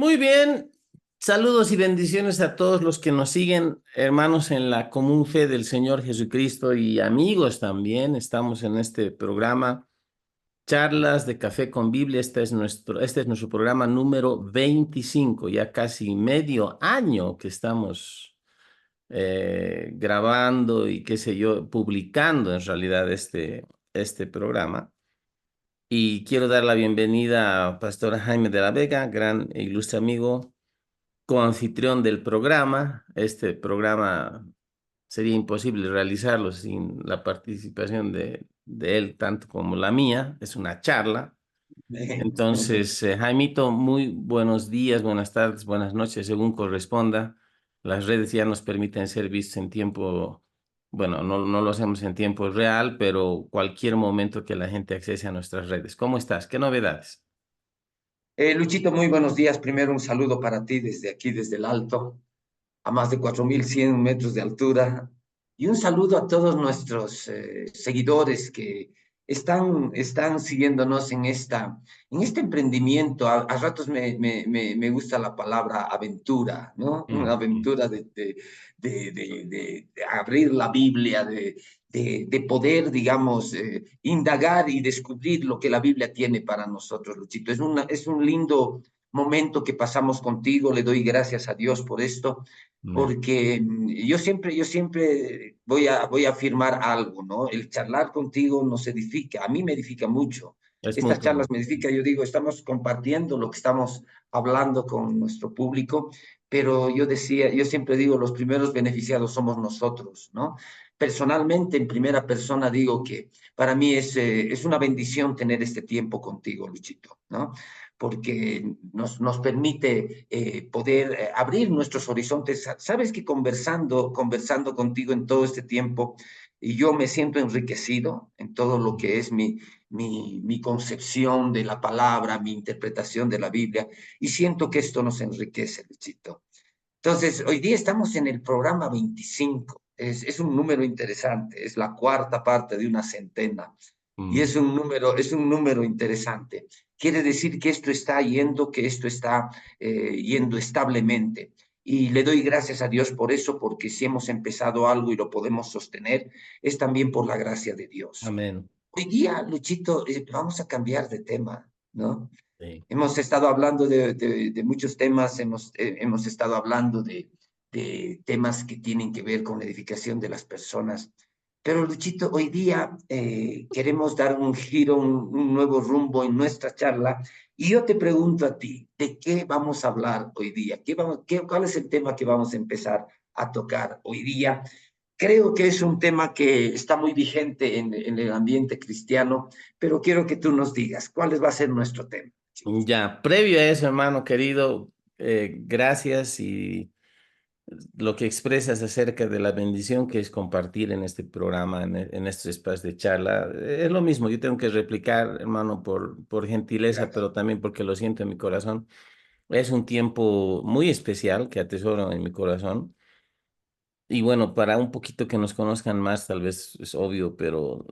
Muy bien, saludos y bendiciones a todos los que nos siguen, hermanos en la común fe del Señor Jesucristo y amigos también. Estamos en este programa, Charlas de Café con Biblia. Este es nuestro programa número 25, ya casi medio año que estamos grabando y qué sé yo, publicando en realidad este programa. Y quiero dar la bienvenida a Pastor Jaime de la Vega, gran e ilustre amigo coanfitrión del programa. Este programa sería imposible realizarlo sin la participación de él, tanto como la mía. Es una charla. Entonces, Jaimito, muy buenos días, buenas tardes, buenas noches, según corresponda. Las redes ya nos permiten ser vistos en tiempo, bueno, no lo hacemos en tiempo real, pero cualquier momento que la gente accese a nuestras redes. ¿Cómo estás? ¿Qué novedades? Luchito, muy buenos días. Primero un saludo para ti desde aquí, desde el Alto, a más de 4100 metros de altura. Y un saludo a todos nuestros seguidores que están siguiéndonos en este emprendimiento. A ratos me gusta la palabra aventura, ¿no? Una Mm. aventura de abrir la Biblia, de poder, digamos, indagar y descubrir lo que la Biblia tiene para nosotros, Luchito. Es un lindo momento que pasamos contigo. Le doy gracias a Dios por esto Amén. porque yo siempre voy a afirmar algo, ¿no? El charlar contigo nos edifica, a mí me edifica mucho. Es Estas charlas mutuo. me edifican, yo digo, estamos compartiendo lo que estamos hablando con nuestro público, pero yo siempre digo, los primeros beneficiados somos nosotros, ¿no? Personalmente, en primera persona, digo que para mí es una bendición tener este tiempo contigo, Luchito, ¿no? Porque nos permite poder abrir nuestros horizontes. Sabes que conversando contigo en todo este tiempo, y yo me siento enriquecido en todo lo que es mi concepción de la palabra, mi interpretación de la Biblia, y siento que esto nos enriquece, Luchito. Entonces, hoy día estamos en el programa 25. Es un número interesante, es la cuarta parte de una centena y Mm. es un número interesante. Quiere decir que esto está yendo, que esto está yendo establemente. Y le doy gracias a Dios por eso, porque si hemos empezado algo y lo podemos sostener, es también por la gracia de Dios. Amén. Hoy día, Luchito, vamos a cambiar de tema, ¿no? Sí. Hemos estado hablando de muchos temas, hemos estado hablando de temas que tienen que ver con la edificación de las personas. Pero Luchito, hoy día queremos dar un giro, un nuevo rumbo en nuestra charla. Y yo te pregunto a ti, ¿de qué vamos a hablar hoy día? ¿Cuál es el tema que vamos a empezar a tocar hoy día? Creo que es un tema que está muy vigente en el ambiente cristiano, pero quiero que tú nos digas cuál va a ser nuestro tema. Ya, previo a eso, hermano querido, gracias y lo que expresas acerca de la bendición que es compartir en este programa, en estos espacios de charla, es lo mismo. Yo tengo que replicar, hermano, por gentileza, Gracias. pero también porque lo siento en mi corazón. Es un tiempo muy especial que atesoro en mi corazón. Y bueno, para un poquito que nos conozcan más, tal vez es obvio, pero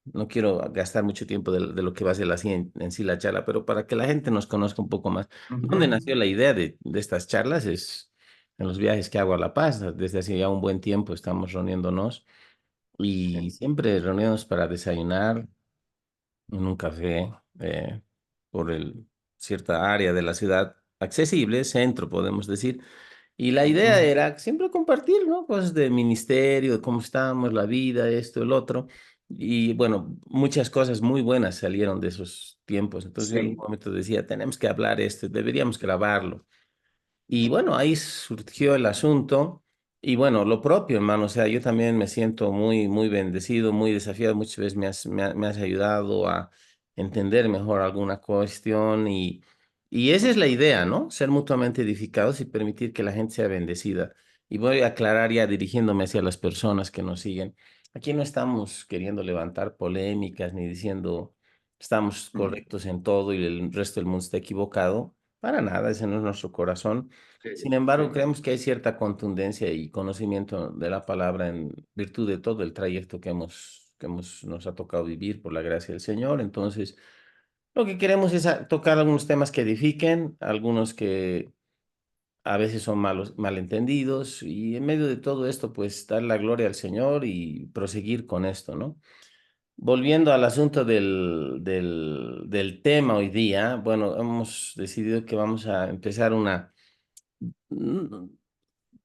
no quiero gastar mucho tiempo de lo que va a ser así en sí la charla, pero para que la gente nos conozca un poco más. Ujú. ¿Dónde nació la idea de estas charlas? Es en los viajes que hago a La Paz. Desde hace ya un buen tiempo estamos reuniéndonos y Sí. siempre reuniéndonos para desayunar en un café por cierta área de la ciudad accesible, centro, podemos decir. Y la idea Ujú. era siempre compartir, ¿no? Cosas de ministerio, de cómo estamos, la vida, esto, el otro. Y bueno, muchas cosas muy buenas salieron de esos tiempos. Entonces yo en un Sí. momento decía, tenemos que hablar esto, deberíamos grabarlo. Y bueno, ahí surgió el asunto. Y bueno, lo propio, hermano, o sea, yo también me siento muy, muy bendecido, muy desafiado. Muchas veces me has ayudado a entender mejor alguna cuestión y esa es la idea, ¿no? Ser mutuamente edificados y permitir que la gente sea bendecida. Y voy a aclarar ya dirigiéndome hacia las personas que nos siguen. Aquí no estamos queriendo levantar polémicas ni diciendo estamos Ujú. correctos en todo y el resto del mundo está equivocado. Para nada, ese no es nuestro corazón. Sí, Sin sí. embargo, creemos que hay cierta contundencia y conocimiento de la palabra en virtud de todo el trayecto que nos ha tocado vivir por la gracia del Señor. Entonces, Lo que queremos es tocar algunos temas que edifiquen, algunos que a veces son malentendidos, y en medio de todo esto, pues dar la gloria al Señor y proseguir con esto, ¿no? Volviendo al asunto del tema hoy día, bueno, hemos decidido que vamos a empezar mm,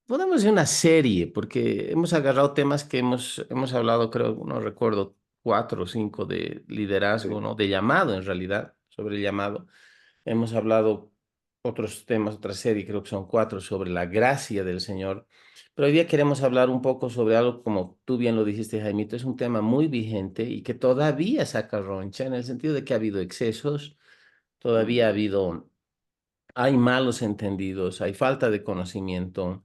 podemos decir una serie, porque hemos agarrado temas que hemos hablado, creo, no recuerdo, cuatro o cinco de liderazgo, Sí, ¿no? De llamado, en realidad, sobre el llamado. Hemos hablado otros temas, otra serie, creo que son cuatro, sobre la gracia del Señor. Pero hoy día queremos hablar un poco sobre algo, como tú bien lo dijiste, Jaimito, es un tema muy vigente y que todavía saca roncha, en el sentido de que ha habido excesos, todavía ha habido, hay malos entendidos, hay falta de conocimiento,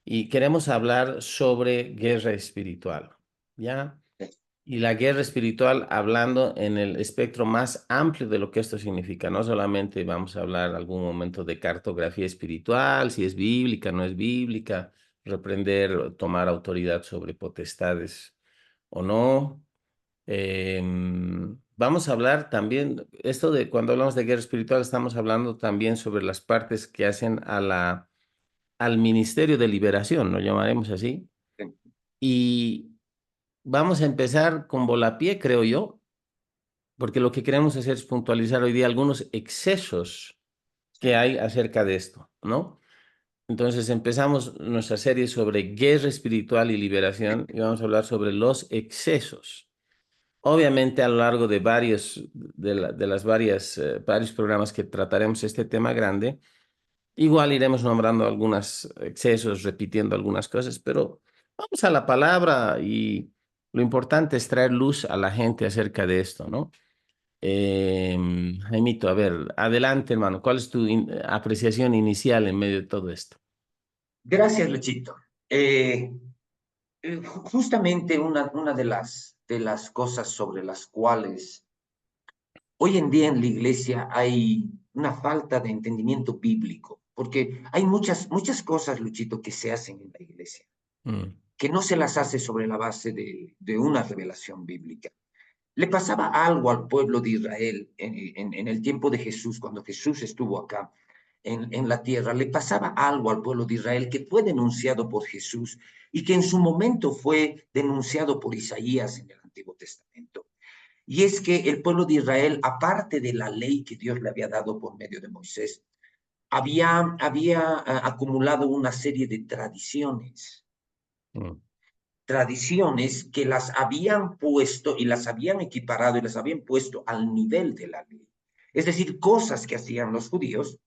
y queremos hablar sobre guerra espiritual, ¿ya? sí, Y la guerra espiritual, hablando en el espectro más amplio de lo que esto significa. No solamente vamos a hablar algún momento de cartografía espiritual, si es bíblica, no es bíblica, reprender, tomar autoridad sobre potestades o no. Vamos a hablar también, esto de cuando hablamos de guerra espiritual, estamos hablando también sobre las partes que hacen al ministerio de liberación, lo llamaremos así. sí. Y vamos a empezar con volapié, creo yo, porque lo que queremos hacer es puntualizar hoy día algunos excesos que Sí. hay acerca de esto, ¿no? Entonces empezamos nuestra serie sobre guerra espiritual y liberación y vamos a hablar sobre los excesos. Obviamente a lo largo de varios programas que trataremos este tema grande, igual iremos nombrando algunos excesos, repitiendo algunas cosas, pero vamos a la palabra, y lo importante es traer luz a la gente acerca de esto, ¿no? Jaimito, a ver, adelante, hermano. ¿Cuál es tu apreciación inicial en medio de todo esto? Gracias, Luchito. Eh, Justamente una de las cosas sobre las cuales hoy en día en la iglesia hay una falta de entendimiento bíblico, porque hay muchas cosas, Luchito, que se hacen en la iglesia, Mm, que no se las hace sobre la base de una revelación bíblica. Le pasaba algo al pueblo de Israel en el tiempo de Jesús, cuando Jesús estuvo acá en la tierra. Le pasaba algo al pueblo de Israel que fue denunciado por Jesús y que en su momento fue denunciado por Isaías en el Antiguo Testamento. Y es que el pueblo de Israel, aparte de la ley que Dios le había dado por medio de Moisés, había acumulado una serie de mm, tradiciones que las habían puesto y las habían equiparado y las habían puesto al nivel de la ley. Es decir, cosas que hacían los judíos,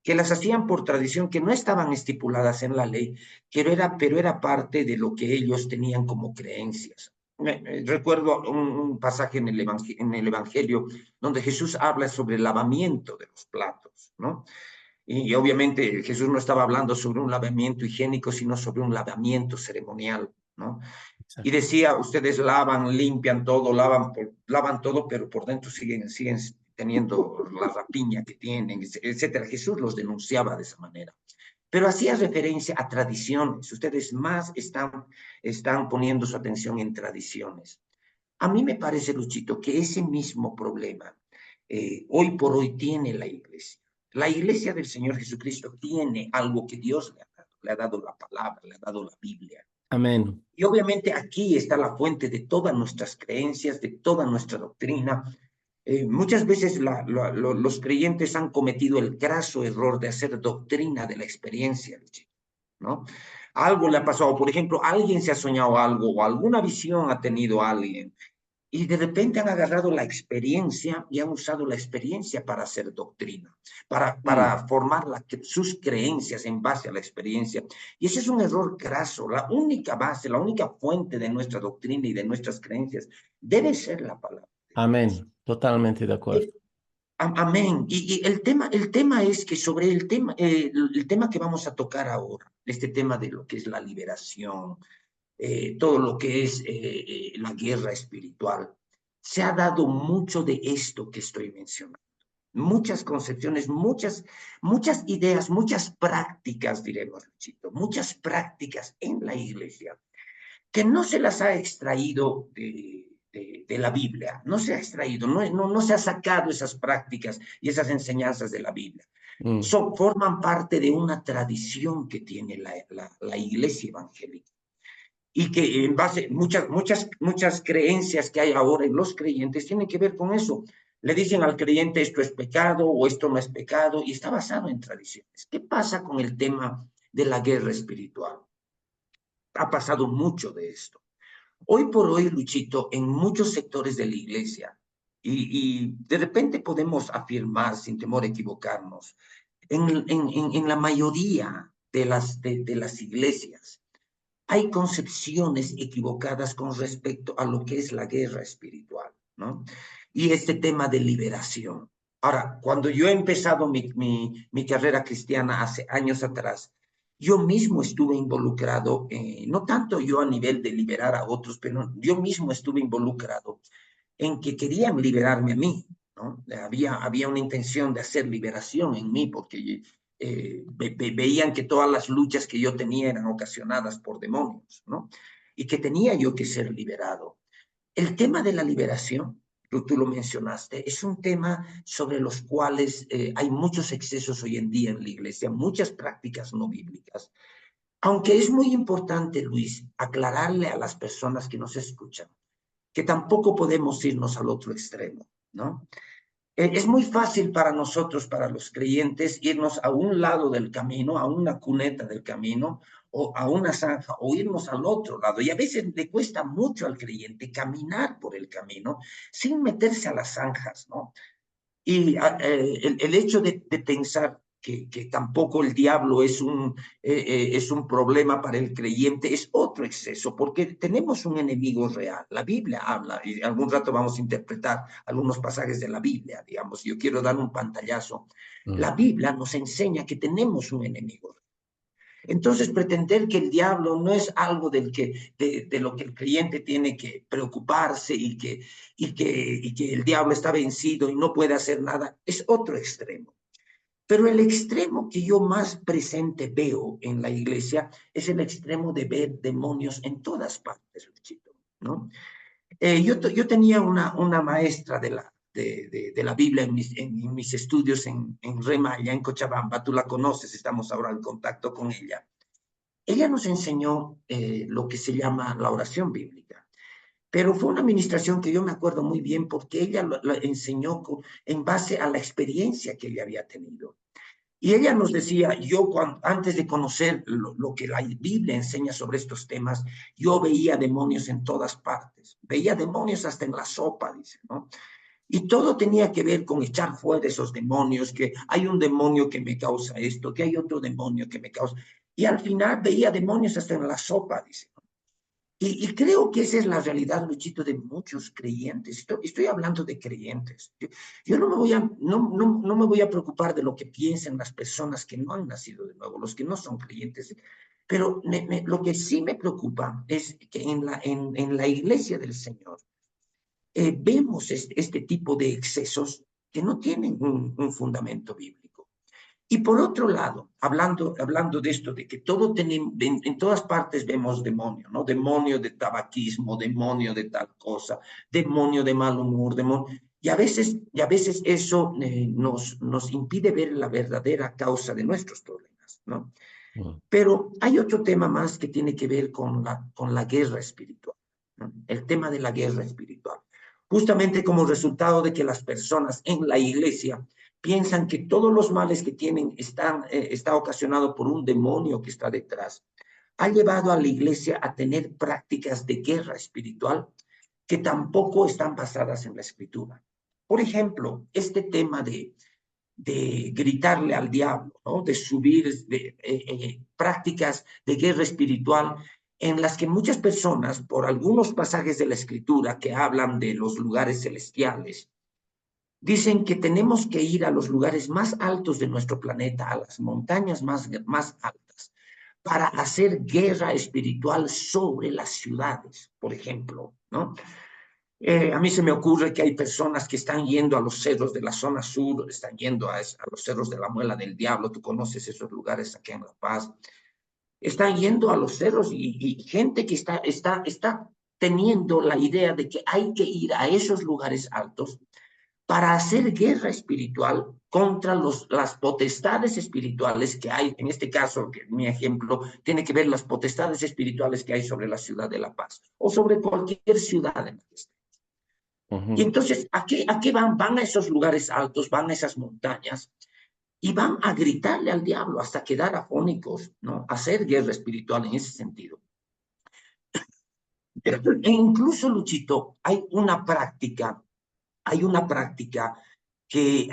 que las hacían por tradición, que no estaban estipuladas en la ley, pero era parte de lo que ellos tenían como creencias. Recuerdo un pasaje en el Evangelio donde Jesús habla sobre el lavamiento de los platos, ¿no? Y obviamente Jesús no estaba hablando sobre un lavamiento higiénico, sino sobre un lavamiento ceremonial, ¿no? Y exacto. decía, ustedes lavan, limpian todo, lavan todo, pero por dentro siguen teniendo la rapiña que tienen, etcétera. Jesús los denunciaba de esa manera. Pero hacía referencia a tradiciones. Ustedes más están poniendo su atención en tradiciones. A mí me parece, Luchito, que ese mismo problema hoy por hoy tiene la iglesia. La iglesia del Señor Jesucristo tiene algo que Dios le ha dado la palabra, le ha dado la Biblia. Amén. Y obviamente aquí está la fuente de todas nuestras creencias, de toda nuestra doctrina. Muchas veces los creyentes han cometido el graso error de hacer doctrina de la experiencia, ¿no? Algo le ha pasado, por ejemplo, alguien se ha soñado algo o alguna visión ha tenido alguien y de repente han agarrado la experiencia y han usado la experiencia para hacer doctrina, Mm, para formar sus creencias en base a la experiencia. Y ese es un error graso. La única base, la única fuente de nuestra doctrina y de nuestras creencias debe ser la palabra de Dios. amén. Totalmente de acuerdo. Amén. Y el tema es que sobre el tema que vamos a tocar ahora, este tema de lo que es la liberación, todo lo que es la guerra espiritual. Se ha dado mucho de esto que estoy mencionando. Muchas concepciones, muchas ideas, muchas prácticas, diremos, Luchito, muchas prácticas en la iglesia que no se las ha extraído de la Biblia, no se ha extraído, no se ha sacado esas prácticas y esas enseñanzas de la Biblia. mm, Forman parte de una tradición que tiene la iglesia evangélica y que en base, muchas creencias que hay ahora en los creyentes tienen que ver con eso. Le dicen al creyente esto es pecado o esto no es pecado y está basado en tradiciones. ¿Qué pasa con el tema de la guerra espiritual? Ha pasado mucho de esto. Hoy por hoy, Luchito, en muchos sectores de la iglesia, y de repente podemos afirmar, sin temor a equivocarnos, en la mayoría de las iglesias, hay concepciones equivocadas con respecto a lo que es la guerra espiritual, ¿no? Y este tema de liberación. Ahora, cuando yo he empezado mi carrera cristiana hace años atrás, yo mismo estuve involucrado, no tanto yo a nivel de liberar a otros, pero yo mismo estuve involucrado en que querían liberarme a mí, ¿no? Había una intención de hacer liberación en mí, porque veían que todas las luchas que yo tenía eran ocasionadas por demonios, ¿no? Y que tenía yo que ser liberado. El tema de la liberación, tú lo mencionaste, es un tema sobre los cuales hay muchos excesos hoy en día en la iglesia, muchas prácticas no bíblicas. Aunque es muy importante, Luis, aclararle a las personas que nos escuchan que tampoco podemos irnos al otro extremo, ¿no? Es muy fácil para nosotros, para los creyentes, irnos a un lado del camino, a una cuneta del camino, o a una zanja, o irnos al otro lado. Y a veces le cuesta mucho al creyente caminar por el camino sin meterse a las zanjas, ¿no? Y el hecho de pensar que tampoco el diablo es un problema para el creyente es otro exceso, porque tenemos un enemigo real. La Biblia habla, y algún rato vamos a interpretar algunos pasajes de la Biblia, digamos. Yo quiero dar un pantallazo. La mm, Biblia nos enseña que tenemos un enemigo. Entonces, pretender que el diablo no es algo de lo que el creyente tiene que preocuparse y que el diablo está vencido y no puede hacer nada, es otro extremo. Pero el extremo que yo más presente veo en la iglesia es el extremo de ver demonios en todas partes, Luchito, ¿no? Yo tenía una maestra de la Biblia en mis estudios en Remaya, en Cochabamba, tú la conoces, estamos ahora en contacto con ella. Ella nos enseñó lo que se llama la oración bíblica, pero fue una administración que yo me acuerdo muy bien porque ella lo enseñó en base a la experiencia que ella había tenido. Y ella nos decía, antes de conocer lo que la Biblia enseña sobre estos temas, yo veía demonios en todas partes, veía demonios hasta en la sopa, dice, ¿no? Y todo tenía que ver con echar fuera esos demonios, que hay un demonio que me causa esto, que hay otro demonio que me causa. Y al final veía demonios hasta en la sopa, dice. Y creo que esa es la realidad, Luchito, de muchos creyentes. Estoy hablando de creyentes. Yo no me voy a preocupar de lo que piensen las personas que no han nacido de nuevo, los que no son creyentes. Pero lo que sí me preocupa es que en la iglesia del Señor vemos este tipo de excesos que no tienen un fundamento bíblico. Y por otro lado, hablando de esto, de que todo tenemos, en todas partes vemos demonio, ¿no? Demonio de tabaquismo, demonio de tal cosa, demonio de mal humor, demonio. Y a veces eso nos impide ver la verdadera causa de nuestros problemas, ¿no? mm, Pero hay otro tema más que tiene que ver con la guerra espiritual, ¿no? El tema de la guerra espiritual. Justamente como resultado de que las personas en la iglesia piensan que todos los males que tienen está ocasionado por un demonio que está detrás, ha llevado a la iglesia a tener prácticas de guerra espiritual que tampoco están basadas en la escritura. Por ejemplo, este tema de gritarle al diablo, ¿no? De subir prácticas de guerra espiritual en las que muchas personas, por algunos pasajes de la escritura que hablan de los lugares celestiales, dicen que tenemos que ir a los lugares más altos de nuestro planeta, a las montañas más altas, para hacer guerra espiritual sobre las ciudades, por ejemplo, ¿no? A mí se me ocurre que hay personas que están yendo a los cerros de la zona sur, están yendo a los cerros de la Muela del Diablo, tú conoces esos lugares aquí en La Paz, están yendo a los cerros y gente que está teniendo la idea de que hay que ir a esos lugares altos para hacer guerra espiritual contra las potestades espirituales que hay, en este caso, que mi ejemplo, tiene que ver las potestades espirituales que hay sobre la ciudad de La Paz o sobre cualquier ciudad en la que esté. Y Ujú. entonces, ¿a qué van? Van a esos lugares altos, van a esas montañas y van a gritarle al diablo hasta quedar afónicos, ¿no? Hacer guerra espiritual en ese sentido. E incluso, Luchito, hay una práctica que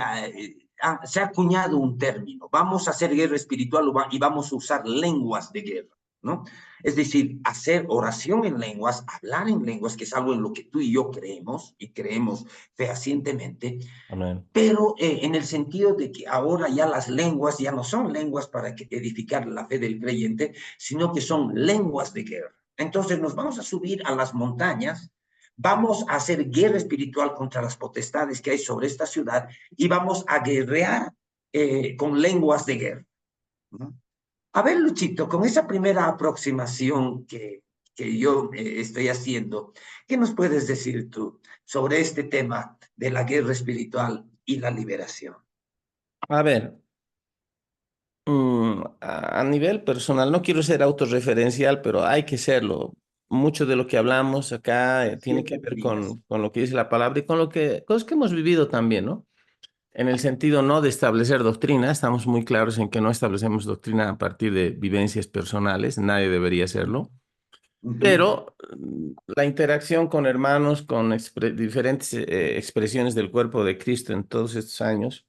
se ha acuñado un término, vamos a hacer guerra espiritual y vamos a usar lenguas de guerra, ¿no? Es decir, hacer oración en lenguas, hablar en lenguas, que es algo en lo que tú y yo creemos, y creemos fehacientemente, Amén. pero en el sentido de que ahora ya las lenguas ya no son lenguas para edificar la fe del creyente, sino que son lenguas de guerra. Entonces nos vamos a subir a las montañas, vamos a hacer guerra espiritual contra las potestades que hay sobre esta ciudad y vamos a guerrear con lenguas de guerra, ¿no? A ver, Luchito, con esa primera aproximación que yo estoy haciendo, ¿qué nos puedes decir tú sobre este tema de la guerra espiritual y la liberación? A ver, a nivel personal, no quiero ser autorreferencial, pero hay que serlo. Mucho de lo que hablamos acá tiene que Siempre ver brillas. con lo que dice la palabra y con lo que, cosas que hemos vivido también, ¿no? En el sentido no de establecer doctrina, estamos muy claros en que no establecemos doctrina a partir de vivencias personales, nadie debería hacerlo, Uh -huh. pero la interacción con hermanos, con diferentes expresiones del cuerpo de Cristo en todos estos años,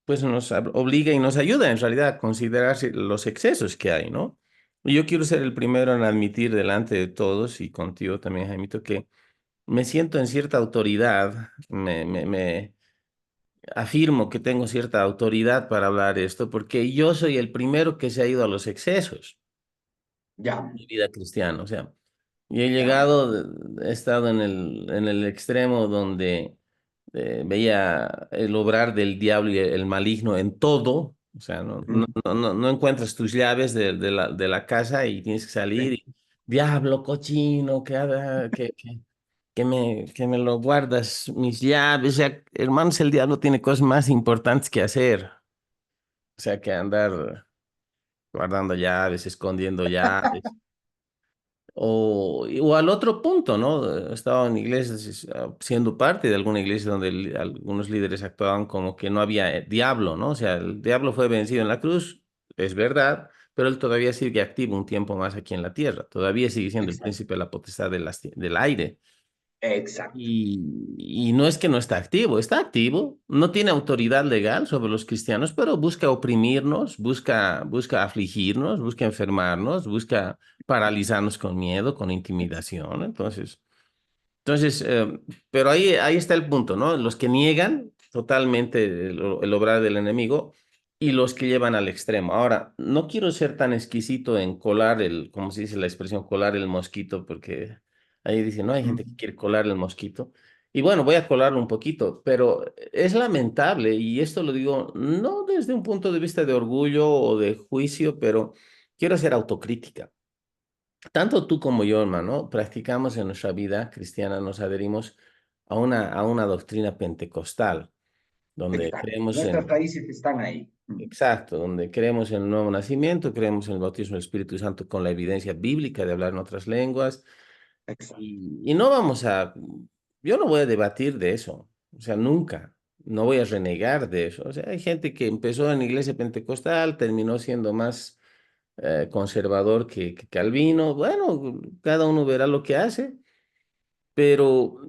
pues nos obliga y nos ayuda en realidad a considerar los excesos que hay, ¿no? Y yo quiero ser el primero en admitir delante de todos y contigo también, Jaimito, que me siento en cierta autoridad, me afirmo que tengo cierta autoridad para hablar esto, porque yo soy el primero que se ha ido a los excesos Ya, en mi vida cristiana. O sea, yo he ya. llegado, he estado en el extremo donde veía el obrar del diablo y el maligno en todo. O sea, Mm, no encuentras tus llaves de la casa y tienes que salir sí, y, diablo cochino, que me lo guardas mis llaves. O sea, hermanos, el diablo tiene cosas más importantes que hacer. O sea, que andar guardando llaves, escondiendo llaves. O al otro punto, ¿no? Estaba en iglesias, siendo parte de alguna iglesia donde algunos líderes actuaban como que no había diablo, ¿no? O sea, el diablo fue vencido en la cruz, es verdad, pero él todavía sigue activo un tiempo más aquí en la tierra. Todavía sigue siendo el exacto, príncipe de la potestad del aire. exacto. Y no es que no está activo, no tiene autoridad legal sobre los cristianos, pero busca oprimirnos, busca afligirnos, busca enfermarnos, busca paralizarnos con miedo, con intimidación. Entonces, pero ahí está el punto, ¿no? Los que niegan totalmente el obrar del enemigo y los que llevan al extremo. Ahora, no quiero ser tan exquisito en colar ¿cómo se dice la expresión? Colar el mosquito, porque ahí dicen, no, hay gente que Mm, quiere colar el mosquito. Y bueno, voy a colarlo un poquito, pero es lamentable, y esto lo digo no desde un punto de vista de orgullo o de juicio, pero quiero hacer autocrítica. Tanto tú como yo, hermano, practicamos en nuestra vida cristiana, nos adherimos a una doctrina pentecostal, donde exacto. creemos Nuestras en, raíces están ahí. Mm, exacto, donde creemos en el nuevo nacimiento, creemos en el bautismo del Espíritu Santo con la evidencia bíblica de hablar en otras lenguas, exacto. y no vamos yo no voy a debatir de eso, o sea, nunca, no voy a renegar de eso. O sea, hay gente que empezó en la iglesia pentecostal, terminó siendo más conservador que Calvino. Bueno, cada uno verá lo que hace, pero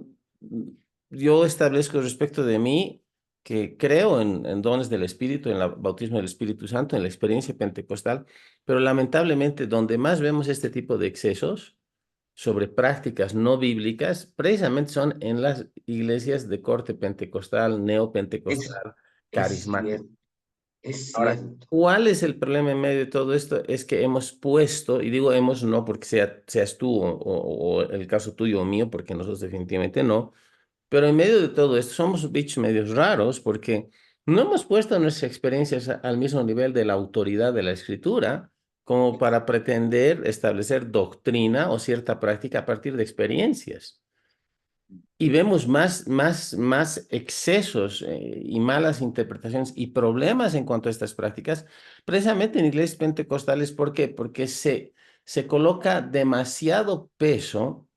yo establezco respecto de mí que creo en dones del Espíritu, en el bautismo del Espíritu Santo, en la experiencia pentecostal, pero lamentablemente donde más vemos este tipo de excesos sobre prácticas no bíblicas, precisamente son en las iglesias de corte pentecostal, Es, neopentecostal, es carismático. cierto, es Ahora, cierto. ¿cuál es el problema en medio de todo esto? Es que hemos puesto, y digo hemos no porque seas tú o el caso tuyo o mío, porque nosotros definitivamente no, pero en medio de todo esto somos bichos medios raros porque no hemos puesto nuestras experiencias al mismo nivel de la autoridad de la escritura, como para pretender establecer doctrina o cierta práctica a partir de experiencias. Y vemos más excesos y malas interpretaciones y problemas en cuanto a estas prácticas, precisamente en iglesias pentecostales. ¿Por qué? Porque se coloca demasiado peso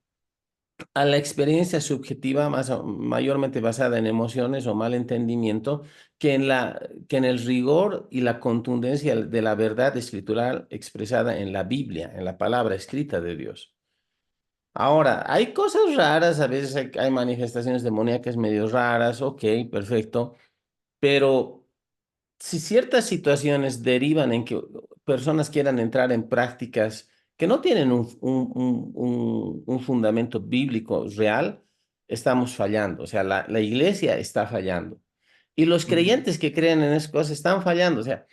a la experiencia subjetiva, mayormente basada en emociones o mal entendimiento, que en el rigor y la contundencia de la verdad escritural expresada en la Biblia, en la palabra escrita de Dios. Ahora, hay cosas raras, a veces hay manifestaciones demoníacas medio raras, ok, perfecto, pero si ciertas situaciones derivan en que personas quieran entrar en prácticas que no tienen un fundamento bíblico real, estamos fallando. O sea, la iglesia está fallando. Y los Ujú. creyentes que creen en esas cosas están fallando. O sea,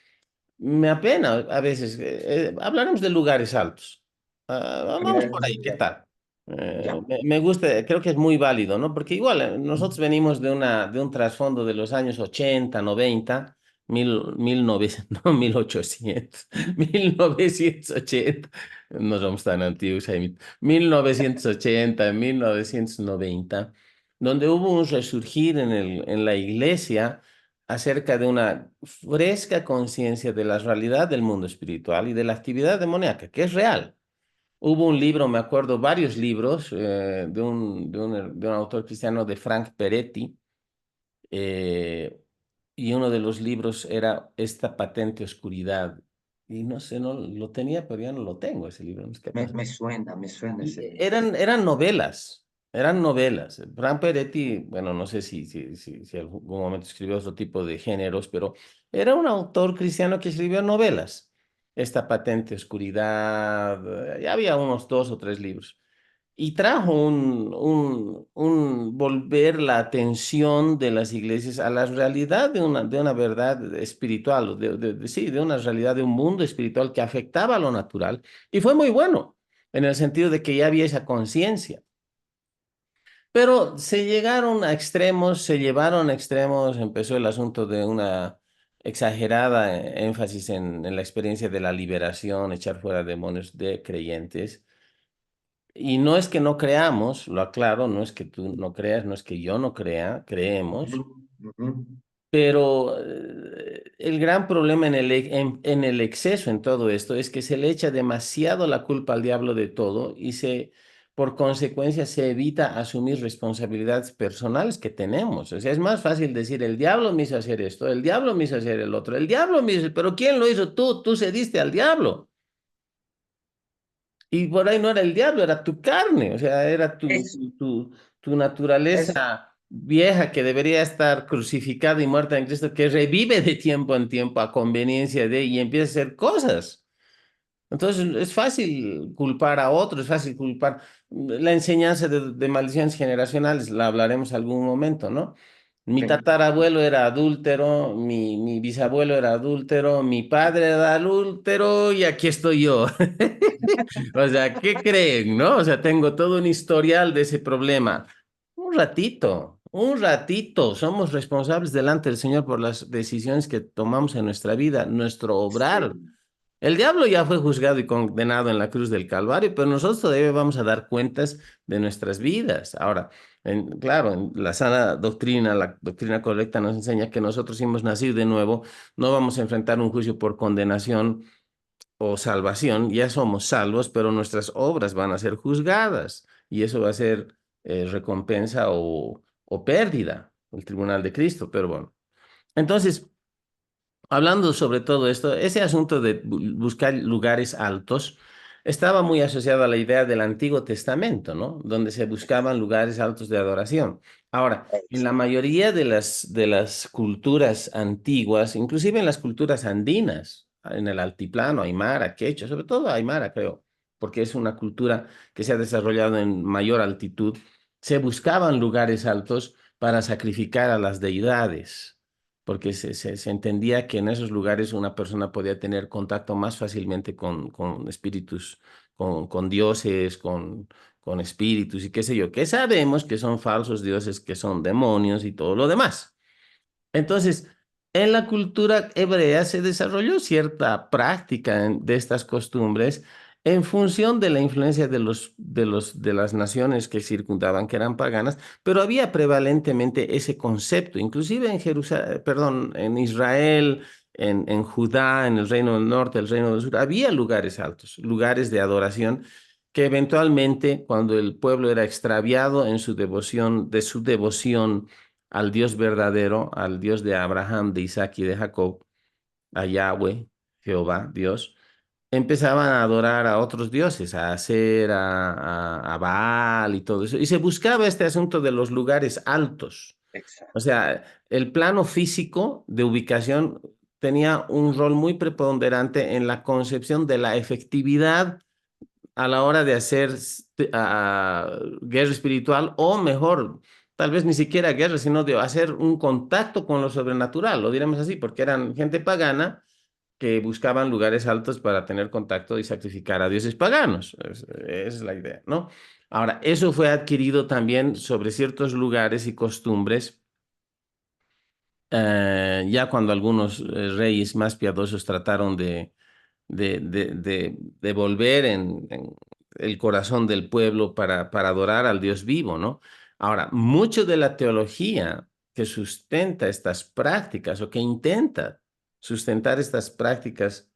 me apena a veces. Hablaremos de lugares altos. Vamos por ahí, ¿qué Ya, tal? ya. Me gusta, creo que es muy válido, ¿no? Porque igual nosotros venimos de un trasfondo de los años 80, 90, 1900, no, 1800, 1980. No somos tan antiguos, Jaime. 1980, 1990, donde hubo un resurgir en la iglesia acerca de una fresca conciencia de la realidad del mundo espiritual y de la actividad demoníaca, que es real. Hubo un libro, me acuerdo, varios libros de un autor cristiano, de Frank Peretti, eh, y uno de los libros era Esta patente oscuridad. Y no sé, no lo tenía, pero ya no lo tengo ese libro, no sé qué pasa. Me suena Y ese libro. eran novelas, eran novelas. Frank Peretti, bueno, no sé si algún momento escribió otro tipo de géneros, pero era un autor cristiano que escribió novelas. Esta patente oscuridad, ya había unos dos o tres libros. Y trajo un volver la atención de las iglesias a la realidad de una verdad espiritual, sí, de una realidad de un mundo espiritual que afectaba a lo natural. Y fue muy bueno, en el sentido de que ya había esa conciencia. Pero se llegaron a extremos, se llevaron a extremos, empezó el asunto de una exagerada énfasis en la experiencia de la liberación, echar fuera demonios de creyentes. Y no es que no creamos, lo aclaro, no es que tú no creas, no es que yo no crea, Ujú, creemos, ujú. pero el gran problema en el exceso en todo esto es que se le echa demasiado la culpa al diablo de todo y por consecuencia, se evita asumir responsabilidades personales que tenemos. O sea, es más fácil decir, el diablo me hizo hacer esto, el diablo me hizo hacer el otro, el diablo me hizo, pero ¿quién lo hizo? Tú cediste al diablo. Y por ahí no era el diablo, era tu carne, o sea, era Es, tu es, naturaleza vieja que debería estar crucificada y muerta en Cristo, que revive de tiempo en tiempo a conveniencia de y empieza a hacer cosas. Entonces es fácil culpar a otros, es fácil culpar la enseñanza de maldiciones generacionales, la hablaremos algún momento, ¿no? Mi sí. tatarabuelo era adúltero, mi bisabuelo era adúltero, mi padre era adúltero y aquí estoy yo. O sea, ¿qué creen, no? O sea, tengo todo un historial de ese problema. Un ratito. Somos responsables delante del Señor por las decisiones que tomamos en nuestra vida, nuestro obrar. Sí. El diablo ya fue juzgado y condenado en la cruz del Calvario, pero nosotros todavía vamos a dar cuentas de nuestras vidas. Ahora, claro, en la sana doctrina, la doctrina correcta nos enseña que nosotros si hemos nacido de nuevo, no vamos a enfrentar un juicio por condenación o salvación, ya somos salvos, pero nuestras obras van a ser juzgadas y eso va a ser recompensa o pérdida, el tribunal de Cristo, pero bueno. Entonces, hablando sobre todo esto, ese asunto de buscar lugares altos estaba muy asociado a la idea del Antiguo Testamento, ¿no? Donde se buscaban lugares altos de adoración. Ahora, en la mayoría de las culturas antiguas, inclusive en las culturas andinas, en el altiplano, aymara, quechua, sobre todo aymara, creo, porque es una cultura que se ha desarrollado en mayor altitud, se buscaban lugares altos para sacrificar a las deidades porque se entendía que en esos lugares una persona podía tener contacto más fácilmente con espíritus, con dioses, con espíritus y qué sé yo, que sabemos que son falsos dioses, que son demonios y todo lo demás. Entonces, en la cultura hebrea se desarrolló cierta práctica de estas costumbres en función de la influencia de las naciones que circundaban, que eran paganas, pero había prevalentemente ese concepto, inclusive en Jerusalén, perdón, en Israel, en Judá, en el Reino del Norte, el Reino del Sur, había lugares altos, lugares de adoración que eventualmente, cuando el pueblo era extraviado en su devoción, de su devoción al Dios verdadero, al Dios de Abraham, de Isaac y de Jacob, a Yahweh, Jehová, Dios, empezaban a adorar a otros dioses, a hacer a Baal y todo eso. Y se buscaba este asunto de los lugares altos. O Exacto, sea, el plano físico de ubicación tenía un rol muy preponderante en la concepción de la efectividad a la hora de hacer guerra espiritual o mejor, tal vez ni siquiera guerra, sino de hacer un contacto con lo sobrenatural, lo diremos así, porque eran gente pagana que buscaban lugares altos para tener contacto y sacrificar a dioses paganos. Esa es la idea, ¿no? Ahora, eso fue adquirido también sobre ciertos lugares y costumbres ya cuando algunos reyes más piadosos trataron de volver en el corazón del pueblo para adorar al Dios vivo, ¿no? Ahora, mucho de la teología que sustenta estas prácticas o que intenta sustentar estas prácticas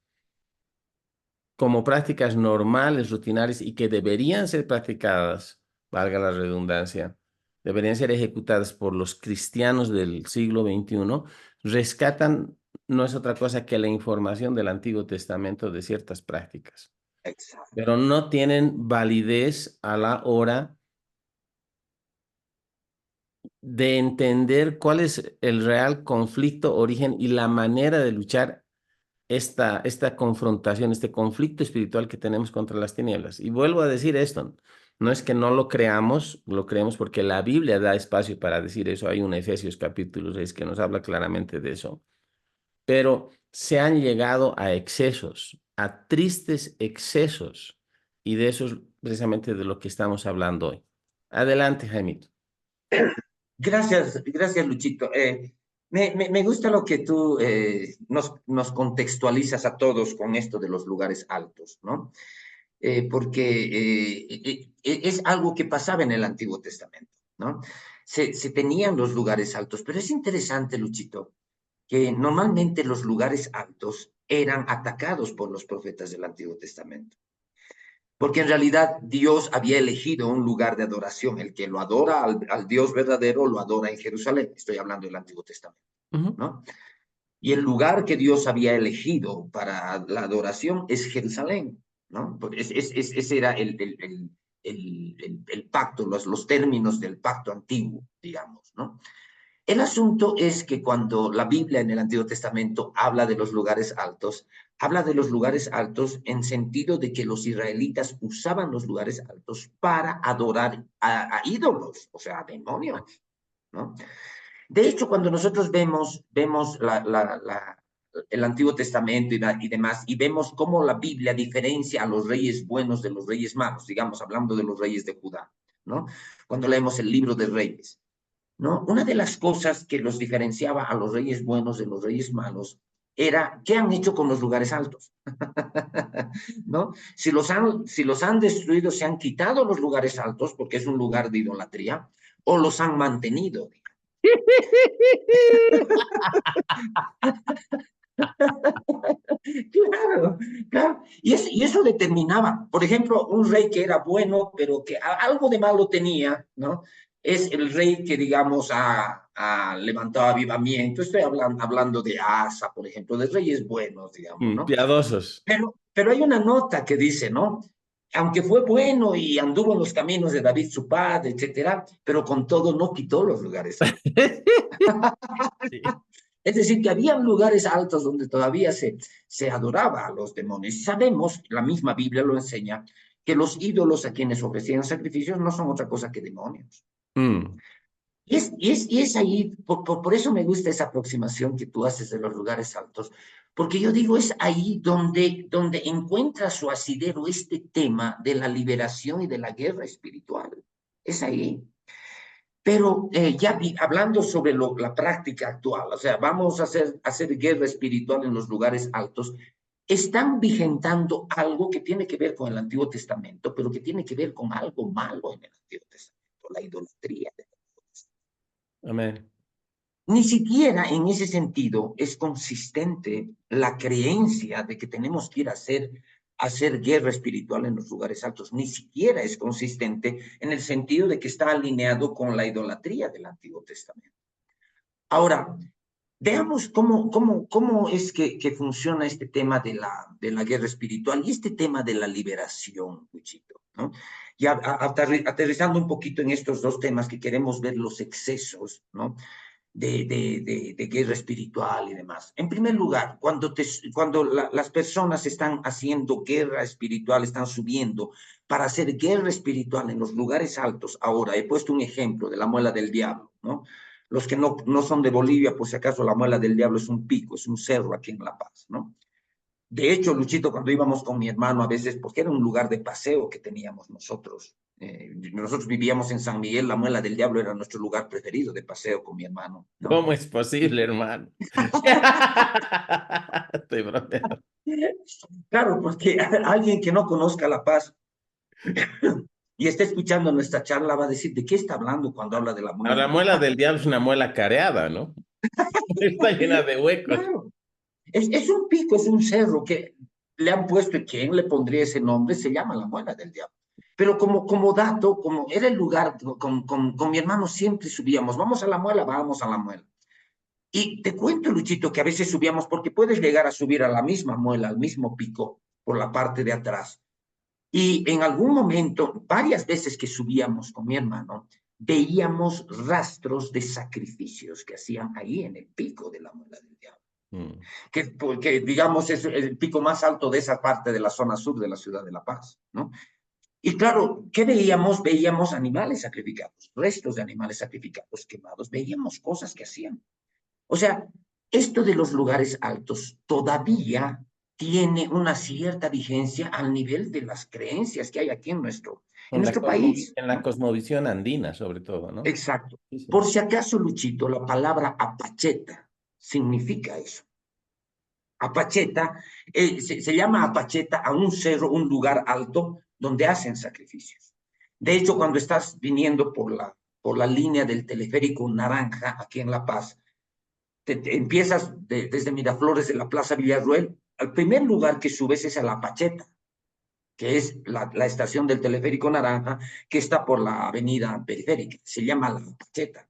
como prácticas normales, rutinarias y que deberían ser practicadas, valga la redundancia, deberían ser ejecutadas por los cristianos del siglo XXI, rescatan no es otra cosa que la información del Antiguo Testamento de ciertas prácticas, exacto. pero no tienen validez a la hora de entender cuál es el real conflicto, origen y la manera de luchar esta confrontación, este conflicto espiritual que tenemos contra las tinieblas. Y vuelvo a decir esto, no es que no lo creamos, lo creemos porque la Biblia da espacio para decir eso. Hay un Efesios capítulo 6 que nos habla claramente de eso. Pero se han llegado a excesos, a tristes excesos, y de eso es precisamente de lo que estamos hablando hoy. Adelante, Jaimito. Gracias, gracias, Luchito. Me gusta lo que tú nos contextualizas a todos con esto de los lugares altos, ¿no? Porque es algo que pasaba en el Antiguo Testamento, ¿no? Se tenían los lugares altos, pero es interesante, Luchito, que normalmente los lugares altos eran atacados por los profetas del Antiguo Testamento. Porque en realidad Dios había elegido un lugar de adoración. El que lo adora al Dios verdadero lo adora en Jerusalén. Estoy hablando del Antiguo Testamento, Ujú. ¿no? Y el lugar que Dios había elegido para la adoración es Jerusalén, ¿no? Porque ese era el pacto, los términos del pacto antiguo, digamos, ¿no? El asunto es que cuando la Biblia en el Antiguo Testamento habla de los lugares altos, habla de los lugares altos en sentido de que los israelitas usaban los lugares altos para adorar a ídolos, o sea, a demonios, ¿no? De hecho, cuando nosotros vemos el Antiguo Testamento y demás, y vemos cómo la Biblia diferencia a los reyes buenos de los reyes malos, digamos, hablando de los reyes de Judá, ¿no? Cuando leemos el libro de Reyes, ¿no? Una de las cosas que los diferenciaba a los reyes buenos de los reyes malos era qué han hecho con los lugares altos, ¿no? Si los han destruido, se han quitado los lugares altos porque es un lugar de idolatría, o los han mantenido. Claro, claro. Y eso determinaba, por ejemplo, un rey que era bueno, pero que algo de malo tenía, ¿no? Es el rey que, digamos, ha levantado avivamiento. Estoy hablando de Asa, por ejemplo, de reyes buenos, digamos, ¿no? Piadosos. Pero hay una nota que dice, ¿no? Aunque fue bueno y anduvo en los caminos de David su padre, etcétera, pero con todo no quitó los lugares altos. Sí. Es decir, que había lugares altos donde todavía se adoraba a los demonios. Y sabemos, la misma Biblia lo enseña, que los ídolos a quienes ofrecían sacrificios no son otra cosa que demonios. Mm. Y es ahí, por eso me gusta esa aproximación que tú haces de los lugares altos, porque yo digo, es ahí donde encuentra su asidero este tema de la liberación y de la guerra espiritual. Es ahí. Pero hablando sobre la práctica actual, o sea, vamos a hacer guerra espiritual en los lugares altos, están vigentando algo que tiene que ver con el Antiguo Testamento, pero que tiene que ver con algo malo en el Antiguo Testamento, la idolatría. Amén. Ni siquiera en ese sentido es consistente la creencia de que tenemos que ir a hacer guerra espiritual en los lugares altos. Ni siquiera es consistente en el sentido de que está alineado con la idolatría del Antiguo Testamento. Ahora, veamos cómo es que funciona este tema de la guerra espiritual y este tema de la liberación, Luchito, ¿no? Y aterrizando un poquito en estos dos temas que queremos ver los excesos, ¿no? De guerra espiritual y demás. En primer lugar, cuando las personas están haciendo guerra espiritual, están subiendo para hacer guerra espiritual en los lugares altos, ahora he puesto un ejemplo de la muela del diablo, ¿no? Los que no son de Bolivia, por si acaso, la muela del diablo es un pico, es un cerro aquí en La Paz, ¿no? De hecho, Luchito, cuando íbamos con mi hermano a veces, porque era un lugar de paseo que teníamos nosotros vivíamos en San Miguel, la Muela del Diablo era nuestro lugar preferido de paseo con mi hermano, ¿no? ¿Cómo es posible, hermano? Estoy bromeando. Claro, porque alguien que no conozca La Paz y esté escuchando nuestra charla va a decir, ¿de qué está hablando cuando habla de la Muela Ahora, la del muela Diablo? del diablo es una muela careada, ¿no? Está llena de huecos. Claro, es un pico, es un cerro que le han puesto, y quién le pondría ese nombre, se llama la Muela del Diablo. Pero como dato, como era el lugar, con mi hermano siempre subíamos, vamos a la Muela, vamos a la Muela. Y te cuento, Luchito, que a veces subíamos, porque puedes llegar a subir a la misma muela, al mismo pico, por la parte de atrás. Y en algún momento, varias veces que subíamos con mi hermano, veíamos rastros de sacrificios que hacían ahí en el pico de la muela del diablo. Mm. Porque digamos, es el pico más alto de esa parte de la zona sur de la ciudad de La Paz, ¿no? Y claro, ¿qué veíamos? Veíamos animales sacrificados, restos de animales sacrificados quemados, veíamos cosas que hacían. O sea, esto de los lugares altos todavía tiene una cierta vigencia al nivel de las creencias que hay aquí en nuestro país, En la ¿no? cosmovisión andina, sobre todo, ¿no? Exacto. Sí, sí. Por si acaso, Luchito, la palabra apacheta significa eso. Apacheta, se llama apacheta a un cerro, un lugar alto donde hacen sacrificios. De hecho, cuando estás viniendo por la línea del teleférico Naranja, aquí en La Paz, te empiezas desde Miraflores de la Plaza Villarruel, al primer lugar que subes es a La Pacheta, que es la estación del teleférico Naranja, que está por la avenida periférica, se llama La Pacheta.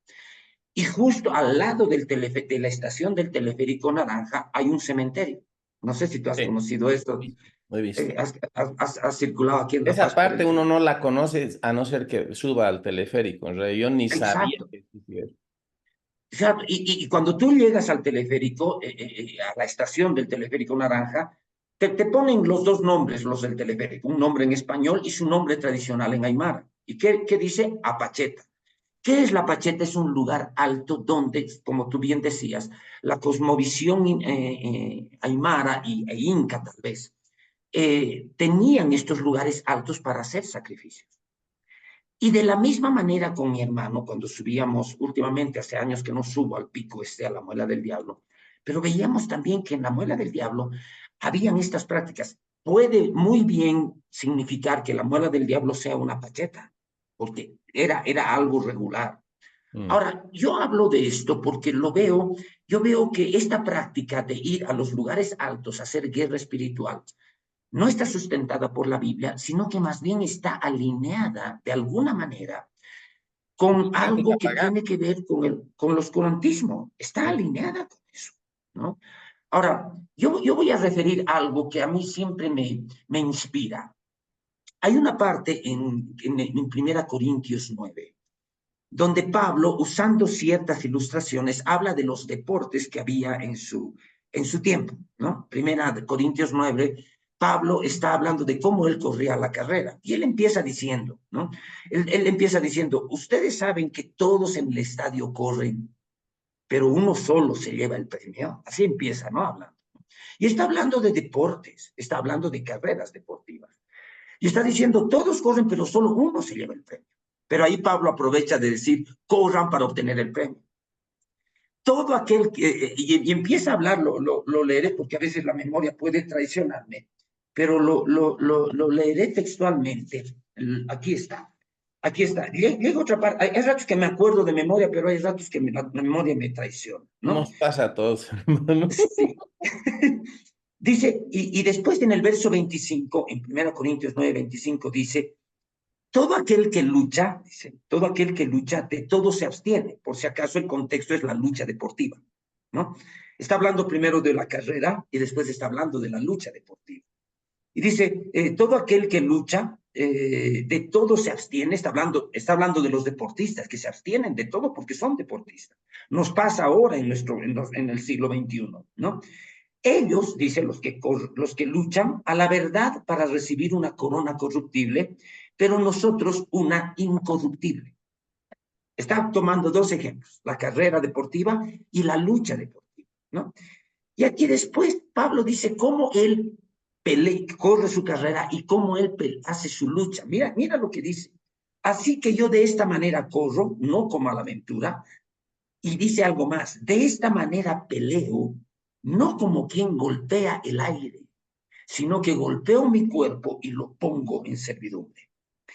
Y justo al lado de la estación del teleférico Naranja hay un cementerio. No sé si tú has Sí, conocido esto, lo he visto. has circulado aquí en La Esa Paz por parte el... uno no la conoce a no ser que suba al teleférico. En realidad, yo ni sabía Exacto. que existía eso. Exacto. Y cuando tú llegas al teleférico, a la estación del teleférico Naranja, te ponen los dos nombres, los del teleférico, un nombre en español y su nombre tradicional en aymara. ¿Y qué dice? Apacheta. ¿Qué es la Pacheta? Es un lugar alto donde, como tú bien decías, la cosmovisión aymara e inca tal vez, tenían estos lugares altos para hacer sacrificios. Y de la misma manera con mi hermano, cuando subíamos, últimamente hace años que no subo al pico a la Muela del Diablo, pero veíamos también que en la Muela del Diablo habían estas prácticas. Puede muy bien significar que la Muela del Diablo sea una pacheta, porque era algo regular. Mm. Ahora, yo hablo de esto porque yo veo que esta práctica de ir a los lugares altos a hacer guerra espiritual no está sustentada por la Biblia, sino que más bien está alineada de alguna manera con Práctica algo que pagana. tiene que ver con el oscurantismo. Está Sí. alineada con eso, ¿no? Ahora, yo voy a referir algo que a mí siempre me inspira. Hay una parte en 1 Corintios 9 donde Pablo, usando ciertas ilustraciones, habla de los deportes que había en su tiempo, ¿no? Primera de Corintios 9, Pablo está hablando de cómo él corría la carrera. Y él empieza diciendo, ¿no? Él empieza diciendo, ustedes saben que todos en el estadio corren, pero uno solo se lleva el premio. Así empieza, ¿no? Hablando. Y está hablando de deportes, está hablando de carreras deportivas. Y está diciendo, todos corren, pero solo uno se lleva el premio. Pero ahí Pablo aprovecha de decir, corran para obtener el premio. Todo aquel que, y empieza a hablar, lo leeré porque a veces la memoria puede traicionarme, pero lo leeré textualmente. Aquí está. Aquí está. Llega otra parte. Hay ratos que me acuerdo de memoria, pero hay ratos que la memoria me traiciona, ¿no? Nos pasa a todos, hermano. Sí. Dice, y después en el verso 25, en 1 Corintios 9:25, dice, todo aquel que lucha, dice, todo aquel que lucha, de todo se abstiene. Por si acaso el contexto es la lucha deportiva, ¿no? Está hablando primero de la carrera y después está hablando de la lucha deportiva. Y dice, todo aquel que lucha, de todo se abstiene, está hablando de los deportistas que se abstienen de todo porque son deportistas. Nos pasa ahora en el siglo XXI, ¿no? Ellos, dice, los que luchan a la verdad para recibir una corona corruptible, pero nosotros una incorruptible. Está tomando dos ejemplos, la carrera deportiva y la lucha deportiva, ¿no? Y aquí después Pablo dice cómo él corre su carrera y cómo él hace su lucha. Mira lo que dice. Así que yo de esta manera corro, no como a la aventura, y dice algo más, de esta manera peleo, no como quien golpea el aire, sino que golpeo mi cuerpo y lo pongo en servidumbre.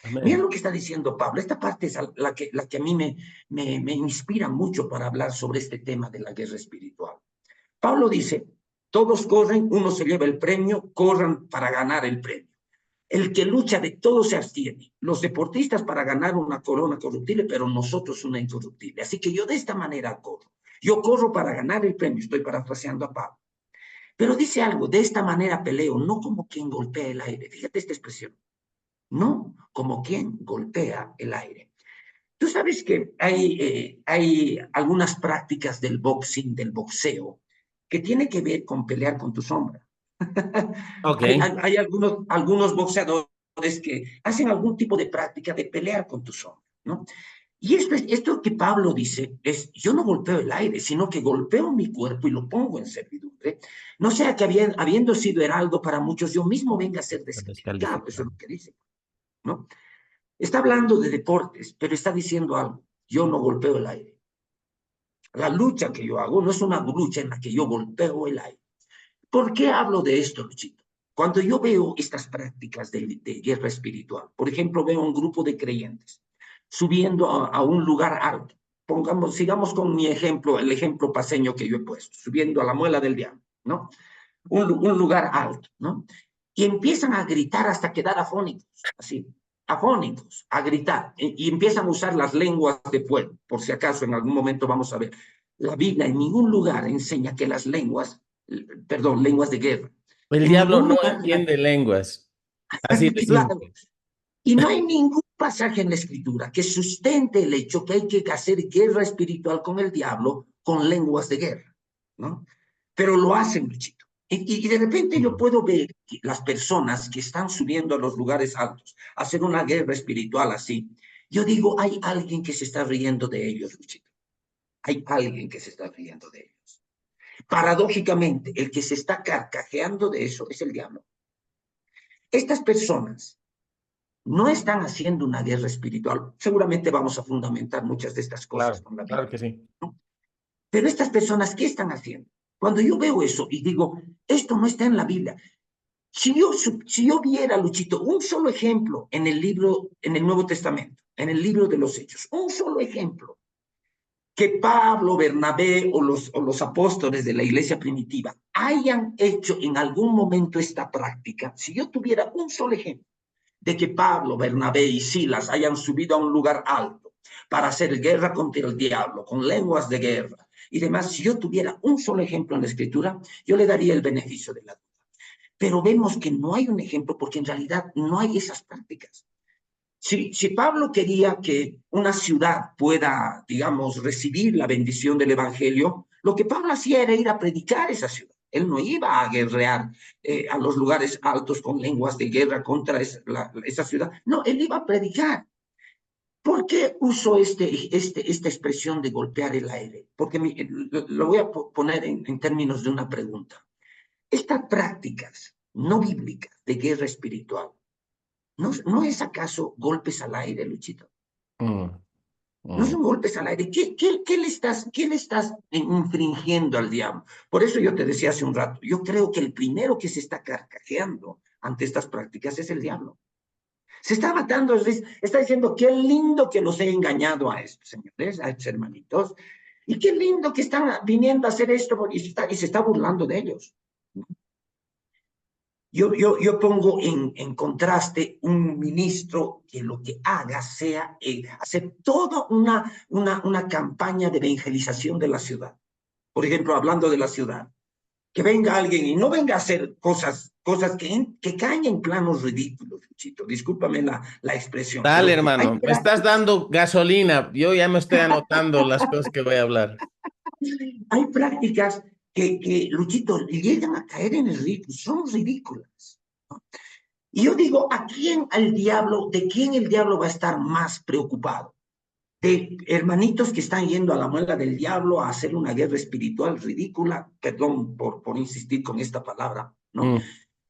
Mira Amén. lo que está diciendo Pablo. Esta parte es la que a mí me inspira mucho para hablar sobre este tema de la guerra espiritual. Pablo dice, todos corren, uno se lleva el premio, corran para ganar el premio. El que lucha de todo se abstiene. Los deportistas para ganar una corona corruptible, pero nosotros una incorruptible. Así que yo de esta manera corro. Yo corro para ganar el premio, estoy parafraseando a Pablo. Pero dice algo, de esta manera peleo, no como quien golpea el aire. Fíjate esta expresión, no como quien golpea el aire. Tú sabes que hay algunas prácticas del boxing, del boxeo, que tiene que ver con pelear con tu sombra. Ok. Hay algunos boxeadores que hacen algún tipo de práctica de pelear con tu sombra, ¿no? Y esto que Pablo dice es, yo no golpeo el aire, sino que golpeo mi cuerpo y lo pongo en servidumbre. No sea que habiendo sido heraldo para muchos, yo mismo venga a ser descalificado. Eso es Descalificado. lo que dice, ¿no? Está hablando de deportes, pero está diciendo algo. Yo no golpeo el aire. La lucha que yo hago no es una lucha en la que yo golpeo el aire. ¿Por qué hablo de esto, Luchito? Cuando yo veo estas prácticas de guerra espiritual, por ejemplo, veo un grupo de creyentes subiendo a un lugar alto. Sigamos con mi ejemplo, el ejemplo paseño que yo he puesto, subiendo a la muela del diablo, ¿no? Un lugar alto, ¿no? Y empiezan a gritar hasta quedar afónicos, así, afónicos, a gritar, y empiezan a usar las lenguas de fuego, por si acaso en algún momento vamos a ver. La Biblia en ningún lugar enseña que las lenguas, perdón, lenguas de guerra, El en diablo ningún no lugar de la entiende lenguas. Así de claro, simple. y no hay ningún pasaje en la escritura que sustente el hecho que hay que hacer guerra espiritual con el diablo con lenguas de guerra, ¿no? Pero lo hacen, Luchito. Y de repente yo puedo ver que las personas que están subiendo a los lugares altos a hacer una guerra espiritual así. Yo digo, hay alguien que se está riendo de ellos, Luchito. Hay alguien que se está riendo de ellos. Paradójicamente, el que se está carcajeando de eso es el diablo. Estas personas no están haciendo una guerra espiritual. Seguramente vamos a fundamentar muchas de estas cosas Claro, con la claro Biblia, que sí. ¿no? Pero estas personas, ¿qué están haciendo? Cuando yo veo eso y digo, esto no está en la Biblia. Si yo viera, Luchito, un solo ejemplo en el libro, en el Nuevo Testamento, en el libro de los Hechos, un solo ejemplo, que Pablo, Bernabé o los apóstoles de la iglesia primitiva hayan hecho en algún momento esta práctica, si yo tuviera un solo ejemplo, de que Pablo, Bernabé y Silas hayan subido a un lugar alto para hacer guerra contra el diablo, con lenguas de guerra y demás, si yo tuviera un solo ejemplo en la escritura, yo le daría el beneficio de la duda. Pero vemos que no hay un ejemplo porque en realidad no hay esas prácticas. Si Pablo quería que una ciudad pueda, digamos, recibir la bendición del Evangelio, lo que Pablo hacía era ir a predicar esa ciudad. Él no iba a guerrear a los lugares altos con lenguas de guerra contra esa ciudad. No, él iba a predicar. ¿Por qué uso esta expresión de golpear el aire? Porque lo voy a poner en términos de una pregunta. Estas prácticas no bíblicas de guerra espiritual, ¿no es acaso golpes al aire, Luchito? mm, No mm. son golpes al aire. ¿Qué le estás infringiendo al diablo? Por eso yo te decía hace un rato, yo creo que el primero que se está carcajeando ante estas prácticas es el diablo. Se está matando, está diciendo, qué lindo que los he engañado a estos señores, a estos hermanitos, y qué lindo que están viniendo a hacer esto y se está burlando de ellos. Yo pongo en contraste un ministro que lo que haga sea hacer toda una campaña de evangelización de la ciudad. Por ejemplo, hablando de la ciudad, que venga alguien y no venga a hacer cosas que caen en planos ridículos, Chito. Discúlpame la expresión, Dale, pero hay hermano, me estás prácticas, dando gasolina. Yo ya me estoy anotando las cosas que voy a hablar. hay prácticas que Luchito, llegan a caer en el ridículo, son ridículas. ¿No? Y yo digo, ¿de quién el diablo va a estar más preocupado? De hermanitos que están yendo a la muela del diablo a hacer una guerra espiritual ridícula, perdón por insistir con esta palabra, ¿no? Mm,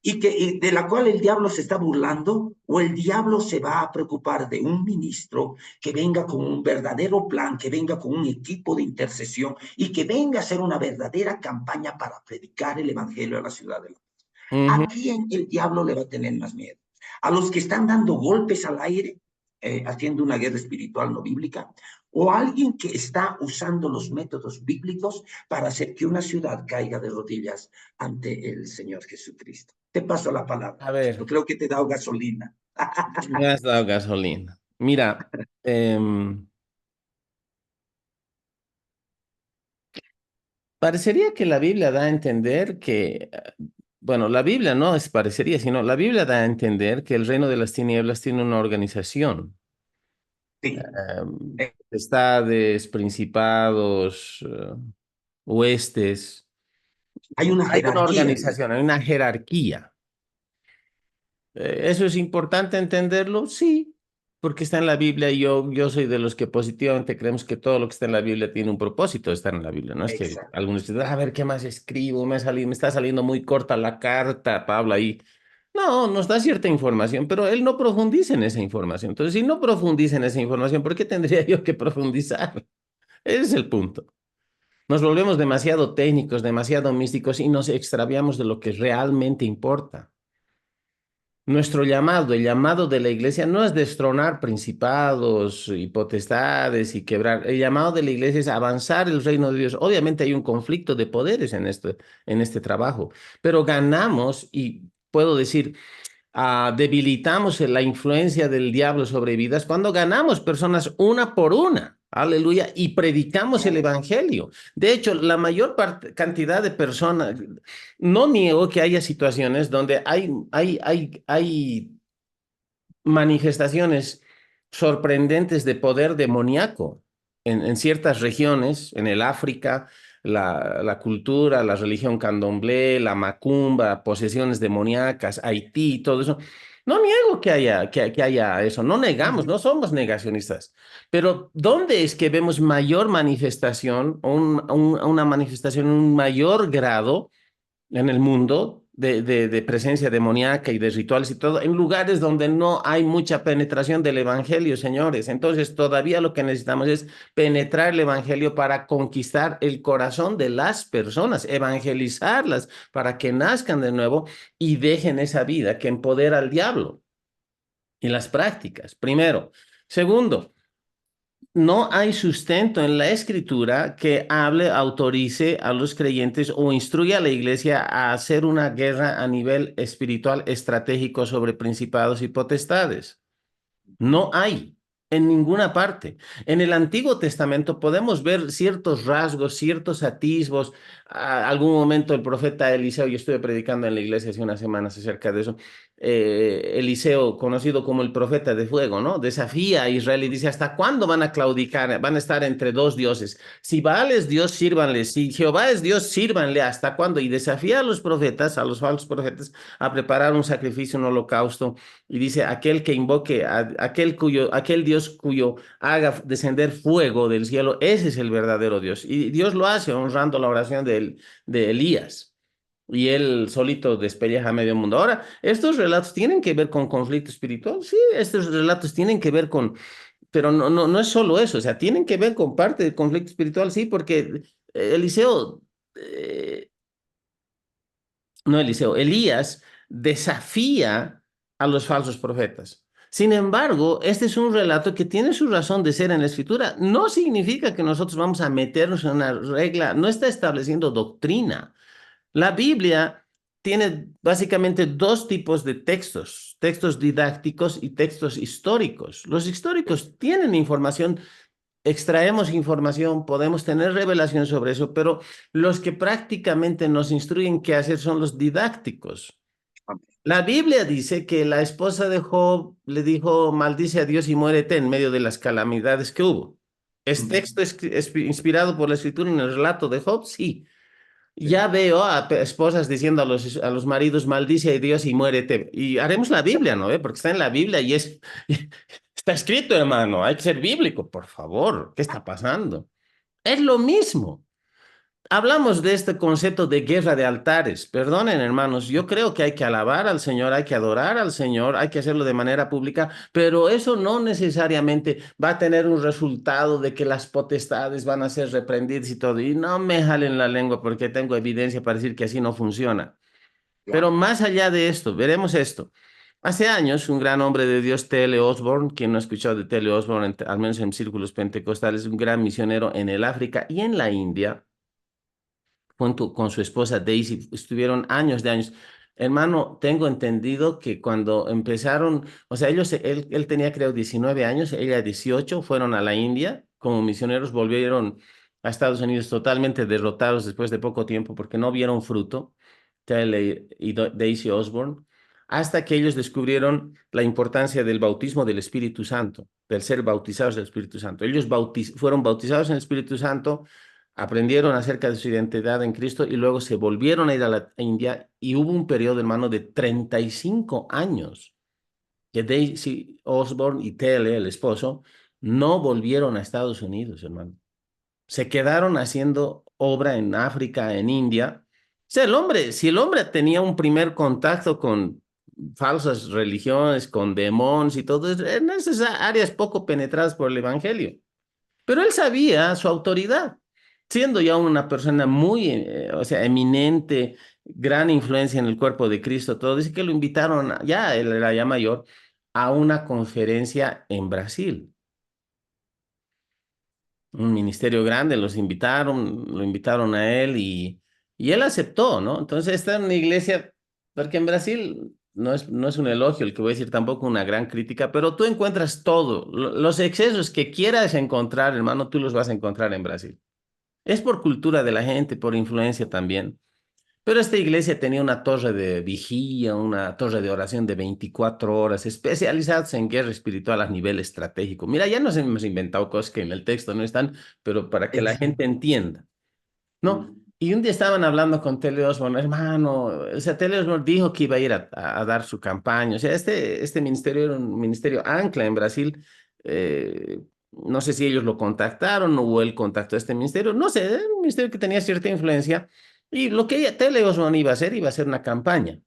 Y de la cual el diablo se está burlando, o el diablo se va a preocupar de un ministro que venga con un verdadero plan, que venga con un equipo de intercesión y que venga a hacer una verdadera campaña para predicar el evangelio a la ciudad de la. ujú. ¿A quién el diablo le va a tener más miedo? ¿A los que están dando golpes al aire, haciendo una guerra espiritual no bíblica? ¿O a alguien que está usando los métodos bíblicos para hacer que una ciudad caiga de rodillas ante el Señor Jesucristo? Te paso la palabra, A Luchito. ver, Creo que te he dado gasolina. me has dado gasolina. Mira, parecería que la Biblia da a entender que, bueno, la Biblia no es parecería, sino la Biblia da a entender que el reino de las tinieblas tiene una organización. Sí, Estades, principados, huestes. hay una Hay una jerarquía ahí. organización, hay una jerarquía. ¿Eso es importante entenderlo? Sí, porque está en la Biblia y yo soy de los que positivamente creemos que todo lo que está en la Biblia tiene un propósito de estar en la Biblia. No es que Exacto. algunos dicen, a ver, ¿qué más escribo? Me está saliendo muy corta la carta, Pablo, ahí. No, nos da cierta información, pero él no profundiza en esa información. Entonces, si no profundiza en esa información, ¿por qué tendría yo que profundizar? Ese es el punto. Nos volvemos demasiado técnicos, demasiado místicos y nos extraviamos de lo que realmente importa. Nuestro llamado, el llamado de la iglesia no es destronar principados y potestades y quebrar. El llamado de la iglesia es avanzar el reino de Dios. Obviamente hay un conflicto de poderes en este trabajo, pero ganamos y puedo decir, debilitamos la influencia del diablo sobre vidas cuando ganamos personas una por una. Aleluya. Y predicamos el evangelio. De hecho, la mayor cantidad de personas, no niego que haya situaciones donde hay manifestaciones sorprendentes de poder demoníaco en ciertas regiones, en el África, la cultura, la religión candomblé, la macumba, posesiones demoníacas, Haití, todo eso. No niego que haya eso, no negamos, no somos negacionistas, pero ¿dónde es que vemos mayor manifestación o una manifestación en un mayor grado en el mundo de presencia demoníaca y de rituales y todo, en lugares donde no hay mucha penetración del evangelio, señores? Entonces, todavía lo que necesitamos es penetrar el evangelio para conquistar el corazón de las personas, evangelizarlas para que nazcan de nuevo y dejen esa vida que empodera al diablo y las prácticas, primero. Segundo, no hay sustento en la escritura que hable, autorice a los creyentes o instruya a la iglesia a hacer una guerra a nivel espiritual estratégico sobre principados y potestades. No hay en ninguna parte. En el Antiguo Testamento podemos ver ciertos rasgos, ciertos atisbos. Algún momento el profeta Eliseo, yo estuve predicando en la iglesia hace unas semanas acerca de eso. Eliseo, conocido como el profeta de fuego, ¿no? Desafía a Israel y dice, ¿hasta cuándo van a claudicar? Van a estar entre dos dioses. Si Baal es Dios, sírvanle. Si Jehová es Dios, sírvanle. ¿Hasta cuándo? Y desafía a los profetas, a los falsos profetas, a preparar un sacrificio, un holocausto. Y dice, aquel que invoque, aquel Dios cuyo haga descender fuego del cielo, ese es el verdadero Dios. Y Dios lo hace honrando la oración de Elías. Y él solito despelleja a medio mundo. Ahora, estos relatos tienen que ver con conflicto espiritual. Sí, estos relatos tienen que ver con pero no es solo eso, o sea, tienen que ver con parte del conflicto espiritual, sí, porque Eliseo, no Eliseo, Elías desafía a los falsos profetas. Sin embargo, este es un relato que tiene su razón de ser en la escritura. No significa que nosotros vamos a meternos en una regla, no está estableciendo doctrina. La Biblia tiene básicamente dos tipos de textos, textos didácticos y textos históricos. Los históricos tienen información, extraemos información, podemos tener revelación sobre eso, pero los que prácticamente nos instruyen qué hacer son los didácticos. La Biblia dice que la esposa de Job le dijo, maldice a Dios y muérete en medio de las calamidades que hubo. ¿Es Ujú. texto inspirado por la escritura en el relato de Job? Sí. Sí, Ya veo a esposas diciendo a los maridos, maldice a Dios y muérete. Y haremos la Biblia, ¿no? Porque está en la Biblia y es, está escrito, hermano. Hay que ser bíblico, por favor. ¿Qué está pasando? Es lo mismo. Hablamos de este concepto de guerra de altares. Perdonen, hermanos, yo creo que hay que alabar al Señor, hay que adorar al Señor, hay que hacerlo de manera pública, pero eso no necesariamente va a tener un resultado de que las potestades van a ser reprendidas y todo. Y no me jalen la lengua porque tengo evidencia para decir que así no funciona. Pero claro. más allá de esto, veremos esto. Hace años, un gran hombre de Dios, T.L. Osborne, quien no ha escuchado de T.L. Osborne, al menos en círculos pentecostales, un gran misionero en el África y en la India junto con su esposa Daisy, estuvieron años de años. Hermano, tengo entendido que cuando empezaron, o sea, él tenía creo 19 años, ella 18, fueron a la India como misioneros, volvieron a Estados Unidos totalmente derrotados después de poco tiempo porque no vieron fruto, Taylor y Daisy Osborne, hasta que ellos descubrieron la importancia del bautismo del Espíritu Santo, del ser bautizados del Espíritu Santo. Ellos fueron bautizados en el Espíritu Santo, aprendieron acerca de su identidad en Cristo y luego se volvieron a ir a la India y hubo un periodo, hermano, de 35 años que Daisy Osborne y Tele, el esposo, no volvieron a Estados Unidos, hermano. Se quedaron haciendo obra en África, en India. O sea, si el hombre tenía un primer contacto con falsas religiones, con demonios y todo, en esas áreas poco penetradas por el Evangelio. Pero él sabía su autoridad, siendo ya una persona muy, o sea, eminente, gran influencia en el cuerpo de Cristo, todo. Dice que lo invitaron, ya él era ya mayor, a una conferencia en Brasil, un ministerio grande, lo invitaron a él y él aceptó, ¿no? Entonces está en una iglesia, porque en Brasil no es un elogio el que voy a decir, tampoco una gran crítica, pero tú encuentras todo, los excesos que quieras encontrar, hermano, tú los vas a encontrar en Brasil. Es por cultura de la gente, por influencia también. Pero esta iglesia tenía una torre de vigía, una torre de oración de 24 horas, especializadas en guerra espiritual a nivel estratégico. Mira, ya nos hemos inventado cosas que en el texto no están, pero para que la gente Exacto. entienda, ¿no? Mm. Y un día estaban hablando con Tele Osborne, hermano, o sea, Tele Osborne dijo que iba a ir a dar su campaña. O sea, este ministerio era un ministerio ancla en Brasil. No sé si ellos lo contactaron o él contactó a este ministerio. No sé, era un ministerio que tenía cierta influencia. Y lo que Tele Osborne iba a hacer una campaña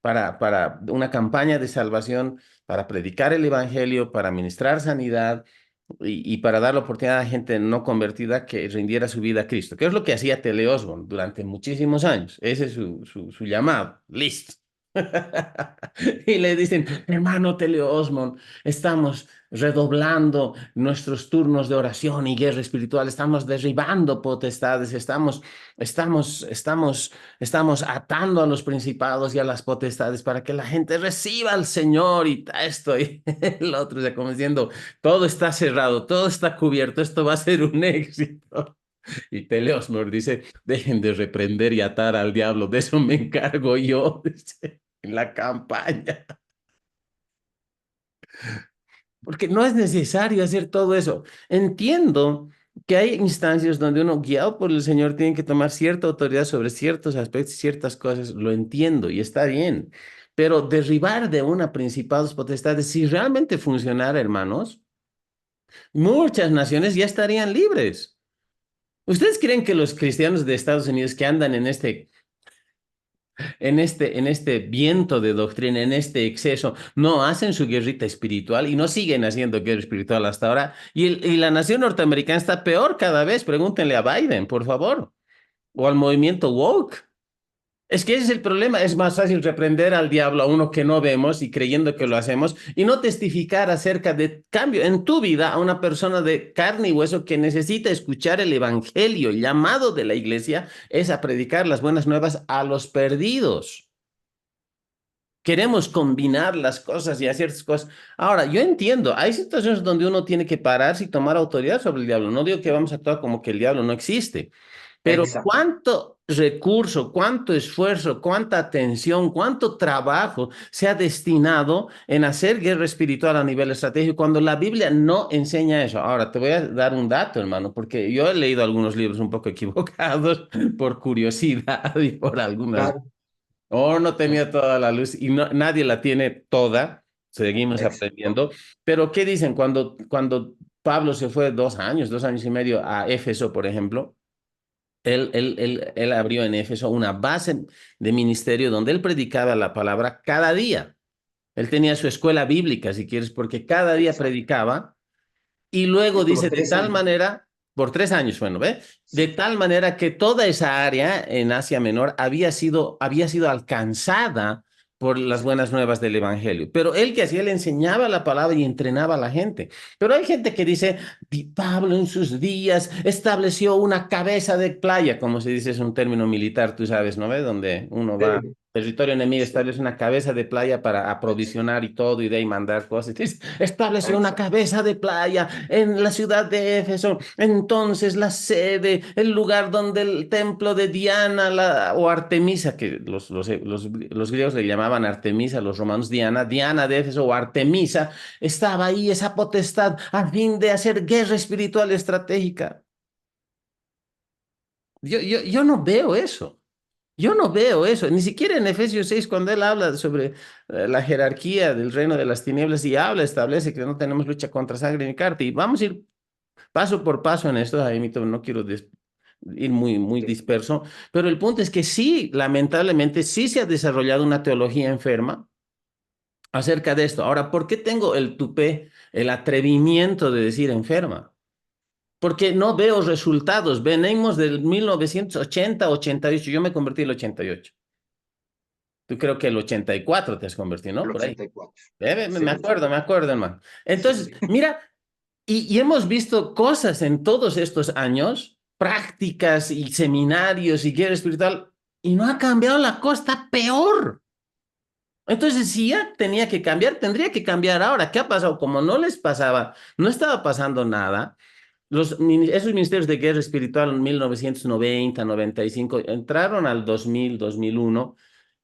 para una campaña de salvación, para predicar el evangelio, para ministrar sanidad y para dar la oportunidad a la gente no convertida que rindiera su vida a Cristo, que es lo que hacía Tele Osborne durante muchísimos años. Ese es su llamado. Listo. Y le dicen, hermano Tele Osborne, estamos redoblando nuestros turnos de oración y guerra espiritual, estamos derribando potestades, estamos atando a los principados y a las potestades para que la gente reciba al Señor y esto y el otro, o sea, como diciendo, todo está cerrado, todo está cubierto, esto va a ser un éxito. Y Teleosmor dice, dejen de reprender y atar al diablo, de eso me encargo yo, dice, en la campaña. Porque no es necesario hacer todo eso. Entiendo que hay instancias donde uno, guiado por el Señor, tiene que tomar cierta autoridad sobre ciertos aspectos y ciertas cosas. Lo entiendo y está bien. Pero derribar de una principados potestades, si realmente funcionara, hermanos, muchas naciones ya estarían libres. ¿Ustedes creen que los cristianos de Estados Unidos que andan en este en este viento de doctrina, en este exceso, no hacen su guerrita espiritual y no siguen haciendo guerra espiritual hasta ahora. Y la nación norteamericana está peor cada vez. Pregúntenle a Biden, por favor, o al movimiento woke. Es que ese es el problema. Es más fácil reprender al diablo a uno que no vemos y creyendo que lo hacemos y no testificar acerca de cambio en tu vida a una persona de carne y hueso que necesita escuchar el evangelio. El llamado de la iglesia es a predicar las buenas nuevas a los perdidos. Queremos combinar las cosas y hacer cosas. Ahora, yo entiendo, hay situaciones donde uno tiene que pararse y tomar autoridad sobre el diablo. No digo que vamos a actuar como que el diablo no existe, pero Exacto. cuánto recurso, cuánto esfuerzo, cuánta atención, cuánto trabajo se ha destinado en hacer guerra espiritual a nivel estratégico cuando la Biblia no enseña eso. Ahora, te voy a dar un dato, hermano, porque yo he leído algunos libros un poco equivocados por curiosidad y por algunas Claro, no tenía toda la luz y nadie la tiene toda. Seguimos exacto. aprendiendo. Pero, ¿qué dicen cuando Pablo se fue 2 años, 2 años y medio a Éfeso, por ejemplo? Él abrió en Éfeso una base de ministerio donde él predicaba la palabra cada día. Él tenía su escuela bíblica, si quieres, porque cada día Exacto. predicaba y luego Estuvo dice, de tres tal años. manera, por 3 años, bueno, ¿ve? De Sí, tal manera que toda esa área en Asia Menor había sido alcanzada por las buenas nuevas del Evangelio. Pero él que hacía, le enseñaba la palabra y entrenaba a la gente. Pero hay gente que dice, Pablo en sus días estableció una cabeza de playa, como se dice, es un término militar, tú sabes, ¿no ves? Donde uno va sí, territorio enemigo, sí, establece una cabeza de playa para aprovisionar y todo, y de ahí mandar cosas. Dice, estableció una exacto. cabeza de playa en la ciudad de Éfeso. Entonces, la sede, el lugar donde el templo de Diana o Artemisa, que los griegos le llamaban Artemisa, los romanos Diana, Diana de Éfeso o Artemisa, estaba ahí esa potestad a fin de hacer guerra espiritual estratégica. Yo no veo eso. Yo no veo eso, ni siquiera en Efesios 6 cuando él habla sobre la jerarquía del reino de las tinieblas y habla, establece que no tenemos lucha contra sangre ni carne. Y vamos a ir paso por paso en esto, Jaimito, no quiero ir muy Sí. disperso, pero el punto es que sí, lamentablemente, sí se ha desarrollado una teología enferma acerca de esto. Ahora, ¿por qué tengo el tupé, el atrevimiento de decir enferma? Porque no veo resultados. Venimos del 1980, 88. Yo me convertí en el 88. Tú creo que el 84 te has convertido, ¿no? El Por ahí. 84. Me Sí, acuerdo, hermano. Entonces, sí. mira, y hemos visto cosas en todos estos años, prácticas y seminarios y guerra espiritual, y no ha cambiado la cosa, peor. Entonces, si ya tenía que cambiar, tendría que cambiar ahora. ¿Qué ha pasado? Como no les pasaba, no estaba pasando nada. Esos ministerios de guerra espiritual en 1990, 95 entraron al 2000, 2001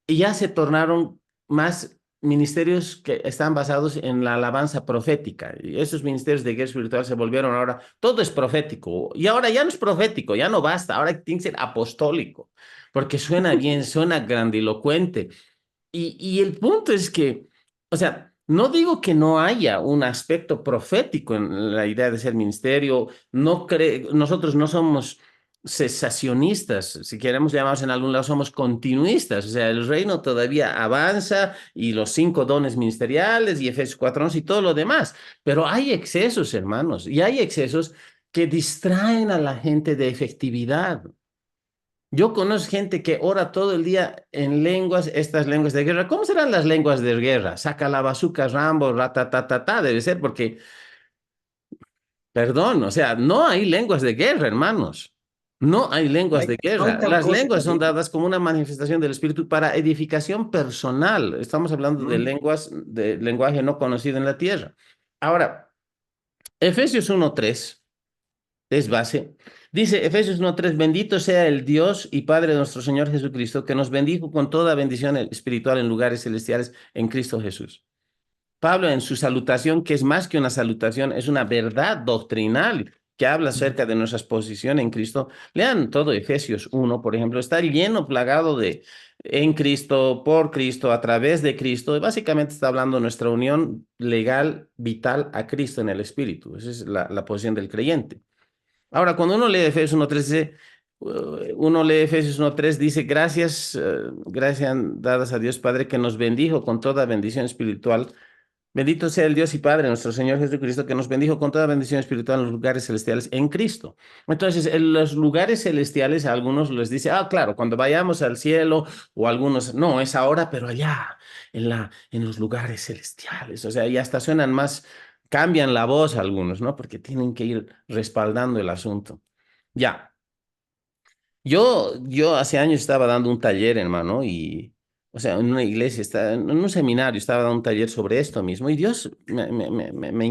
y ya se tornaron más ministerios que están basados en la alabanza profética. Y esos ministerios de guerra espiritual se volvieron ahora, todo es profético. Y ahora ya no es profético, ya no basta, ahora tiene que ser apostólico, porque suena bien, suena grandilocuente. Y el punto es que, o sea, no digo que no haya un aspecto profético en la idea de ser ministerio, nosotros no somos cesacionistas, si queremos llamarnos en algún lado, somos continuistas, o sea, el reino todavía avanza y los 5 dones ministeriales y Efesios 4:11 y todo lo demás, pero hay excesos, hermanos, y hay excesos que distraen a la gente de efectividad. Yo conozco gente que ora todo el día en lenguas, estas lenguas de guerra. ¿Cómo serán las lenguas de guerra? Saca la bazooka, Rambo, ratatatata, debe ser porque, perdón, o sea, no hay lenguas de guerra, hermanos. No hay lenguas de No hay guerra. tal Las cosa lenguas son también. dadas como una manifestación del Espíritu para edificación personal. Estamos hablando de Mm. lenguas, de lenguaje no conocido en la tierra. Ahora, Efesios 1:3. Es base. Dice Efesios 1:3, bendito sea el Dios y Padre de nuestro Señor Jesucristo, que nos bendijo con toda bendición espiritual en lugares celestiales en Cristo Jesús. Pablo en su salutación, que es más que una salutación, es una verdad doctrinal que habla acerca de nuestra posición en Cristo. Lean todo Efesios 1, por ejemplo, está lleno, plagado de en Cristo, por Cristo, a través de Cristo. Básicamente está hablando de nuestra unión legal, vital a Cristo en el Espíritu. Esa es la posición del creyente. Ahora, cuando uno lee Efesios 1:13, uno lee Efesios 1:3, dice, gracias dadas a Dios Padre que nos bendijo con toda bendición espiritual. Bendito sea el Dios y Padre, nuestro Señor Jesucristo, que nos bendijo con toda bendición espiritual en los lugares celestiales en Cristo. Entonces, en los lugares celestiales, a algunos les dice, claro, cuando vayamos al cielo, o algunos, no, es ahora, pero allá, en los lugares celestiales. O sea, y hasta suenan más, cambian la voz algunos, ¿no? Porque tienen que ir respaldando el asunto. Ya. Yo hace años estaba dando un taller, hermano, o sea, en una iglesia, en un seminario, estaba dando un taller sobre esto mismo, y Dios me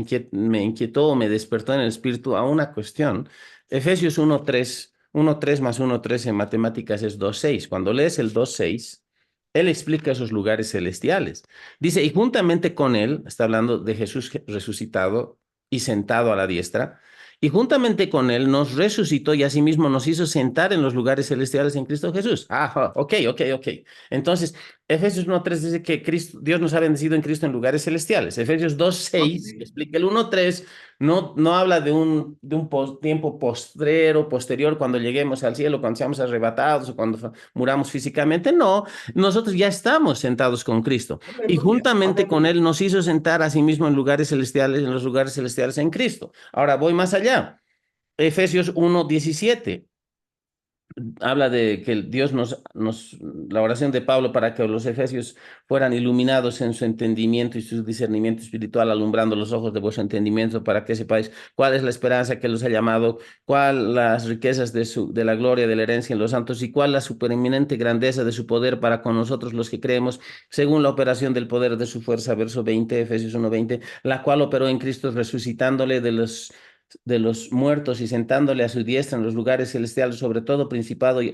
inquietó, me despertó en el espíritu a una cuestión. Efesios 1:3, 1:3 más 1:3 en matemáticas es 2:6. Cuando lees el 2:6, él explica esos lugares celestiales. Dice, y juntamente con él, está hablando de Jesús resucitado y sentado a la diestra, y juntamente con él nos resucitó y asimismo nos hizo sentar en los lugares celestiales en Cristo Jesús. Ok. Entonces, Efesios 1:3 dice que Dios nos ha bendecido en Cristo en lugares celestiales. Efesios 2:6 Amén. explica el 1:3, no habla de un tiempo posterior, cuando lleguemos al cielo, cuando seamos arrebatados o cuando muramos físicamente. No, nosotros ya estamos sentados con Cristo. Y Aleluya, juntamente con aleluya. Él nos hizo sentar a sí mismo en lugares celestiales, en los lugares celestiales en Cristo. Ahora voy más allá. Efesios 1:17 habla de que Dios la oración de Pablo para que los efesios fueran iluminados en su entendimiento y su discernimiento espiritual, alumbrando los ojos de vuestro entendimiento para que sepáis cuál es la esperanza que los ha llamado, cuál las riquezas de la gloria de la herencia en los santos y cuál la supereminente grandeza de su poder para con nosotros los que creemos, según la operación del poder de su fuerza, verso 20, Efesios 1:20, la cual operó en Cristo resucitándole de los muertos y sentándole a su diestra en los lugares celestiales sobre todo principado y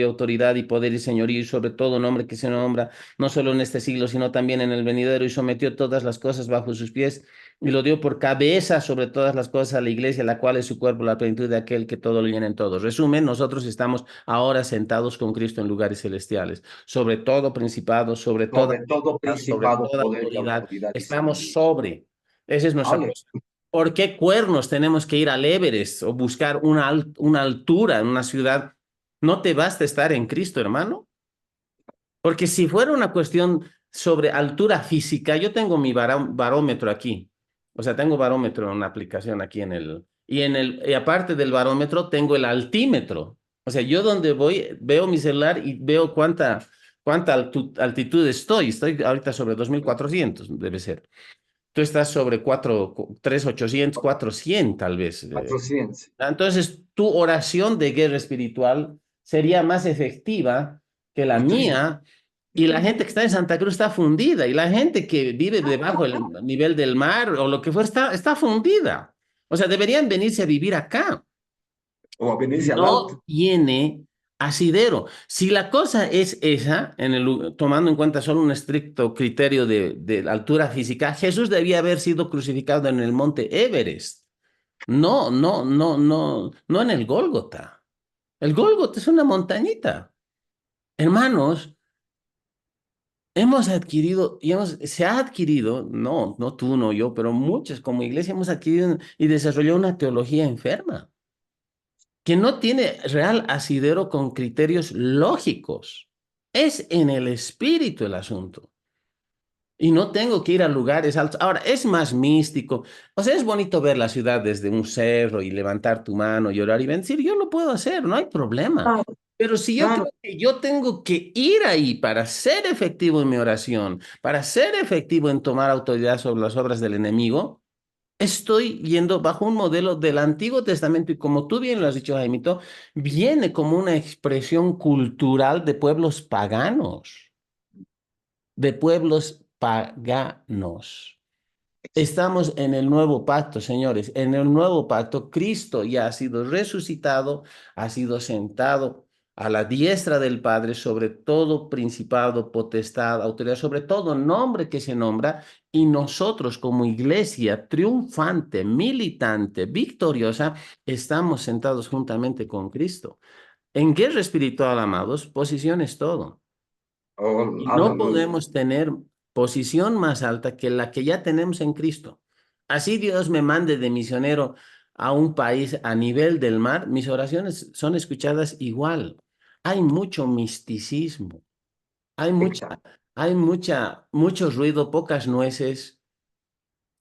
autoridad y poder y señorío y sobre todo nombre que se nombra no solo en este siglo sino también en el venidero, y sometió todas las cosas bajo sus pies y lo dio por cabeza sobre todas las cosas a la iglesia, la cual es su cuerpo, la plenitud de aquel que todo lo llena en todo. Resumen, nosotros estamos ahora sentados con Cristo en lugares celestiales, sobre todo principado, sobre toda Sobre todo sobre principado, toda poder y autoridad. autoridad y Estamos señorío. sobre. Esa es nuestra Ale, cosa. ¿Por qué cuernos tenemos que ir al Everest o buscar una altura en una ciudad? ¿No te basta estar en Cristo, hermano? Porque si fuera una cuestión sobre altura física, yo tengo mi barómetro aquí. O sea, tengo barómetro en una aplicación aquí y aparte del barómetro, tengo el altímetro. O sea, yo donde voy, veo mi celular y veo cuánta altitud estoy. Estoy ahorita sobre 2.400 debe ser. Tú estás sobre 3.800, 400 tal vez. 400. Entonces, tu oración de guerra espiritual sería más efectiva que la Increíble. mía, y la gente que está en Santa Cruz está fundida, y la gente que vive debajo del nivel del mar o lo que fuera está fundida. O sea, deberían venirse a vivir acá. O a Venecia al No alto. tiene asidero. Si la cosa es esa, tomando en cuenta solo un estricto criterio de altura física, Jesús debía haber sido crucificado en el monte Everest. No en el Gólgota. El Gólgota es una montañita. Hermanos, hemos adquirido, se ha adquirido, no tú, no yo, pero muchos como iglesia hemos adquirido y desarrollado una teología enferma que no tiene real asidero con criterios lógicos. Es en el espíritu el asunto. Y no tengo que ir a lugares altos. Ahora, es más místico. O sea, es bonito ver la ciudad desde un cerro y levantar tu mano, llorar y bendecir. Yo lo puedo hacer, no hay problema. Claro, Pero si yo claro. creo que yo tengo que ir ahí para ser efectivo en mi oración, para ser efectivo en tomar autoridad sobre las obras del enemigo, estoy yendo bajo un modelo del Antiguo Testamento y como tú bien lo has dicho, Jaimito, viene como una expresión cultural de pueblos paganos, de pueblos paganos. Estamos en el nuevo pacto, señores. En el nuevo pacto, Cristo ya ha sido resucitado, ha sido sentado a la diestra del Padre sobre todo principado, potestad, autoridad, sobre todo nombre que se nombra, y nosotros como iglesia triunfante, militante, victoriosa, estamos sentados juntamente con Cristo. En guerra espiritual, amados, posición es todo. Oh, Y no aleluya. podemos tener posición más alta que la que ya tenemos en Cristo. Así Dios me mande de misionero a un país a nivel del mar, mis oraciones son escuchadas igual. Hay mucho misticismo, hay mucha, Exacto. mucho ruido, pocas nueces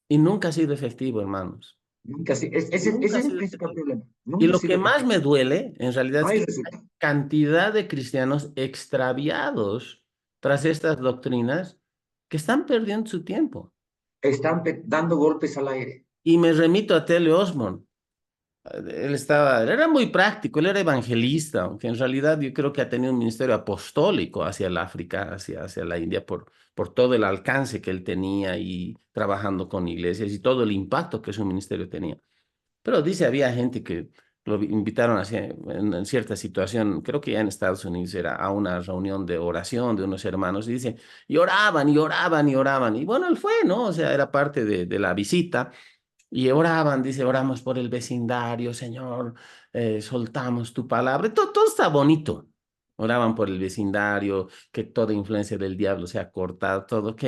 y nunca ha sido efectivo, hermanos. Nunca, ese Nunca ha es el sido principal efectivo. problema. Y Nunca ha lo sido que más efectivo. me duele, en realidad, No es hay que hay resultado. cantidad de cristianos extraviados tras estas doctrinas que están perdiendo su tiempo. Están dando golpes al aire. Y me remito a Tele Osmond. Él era muy práctico, él era evangelista, aunque en realidad yo creo que ha tenido un ministerio apostólico hacia el África, hacia la India, por todo el alcance que él tenía y trabajando con iglesias y todo el impacto que su ministerio tenía. Pero dice, había gente que lo invitaron hacia, en cierta situación, creo que ya en Estados Unidos era a una reunión de oración de unos hermanos, y dice, y oraban, y oraban, y oraban. Y bueno, él fue, ¿no? O sea, era parte de la visita. Y oraban, dice, oramos por el vecindario, Señor, soltamos tu palabra. Todo está bonito. Oraban por el vecindario, que toda influencia del diablo sea cortada, todo ok.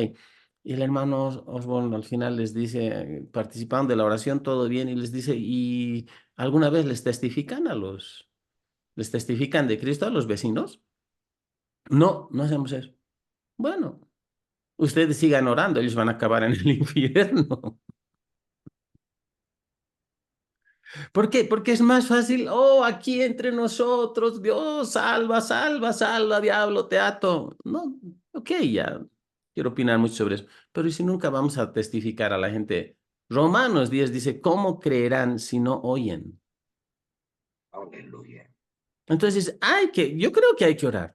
Y el hermano Osborne al final les dice, participaron de la oración, todo bien, y les dice, ¿y alguna vez les testifican de Cristo a los vecinos? No, no hacemos eso. Bueno, ustedes sigan orando, ellos van a acabar en el infierno. ¿Por qué? Porque es más fácil, oh, aquí entre nosotros, Dios, salva, salva, salva, diablo, te ato. No, ok, ya, quiero opinar mucho sobre eso. Pero ¿y si nunca vamos a testificar a la gente? Romanos 10 dice, ¿cómo creerán si no oyen? Aleluya. Entonces, yo creo que hay que orar.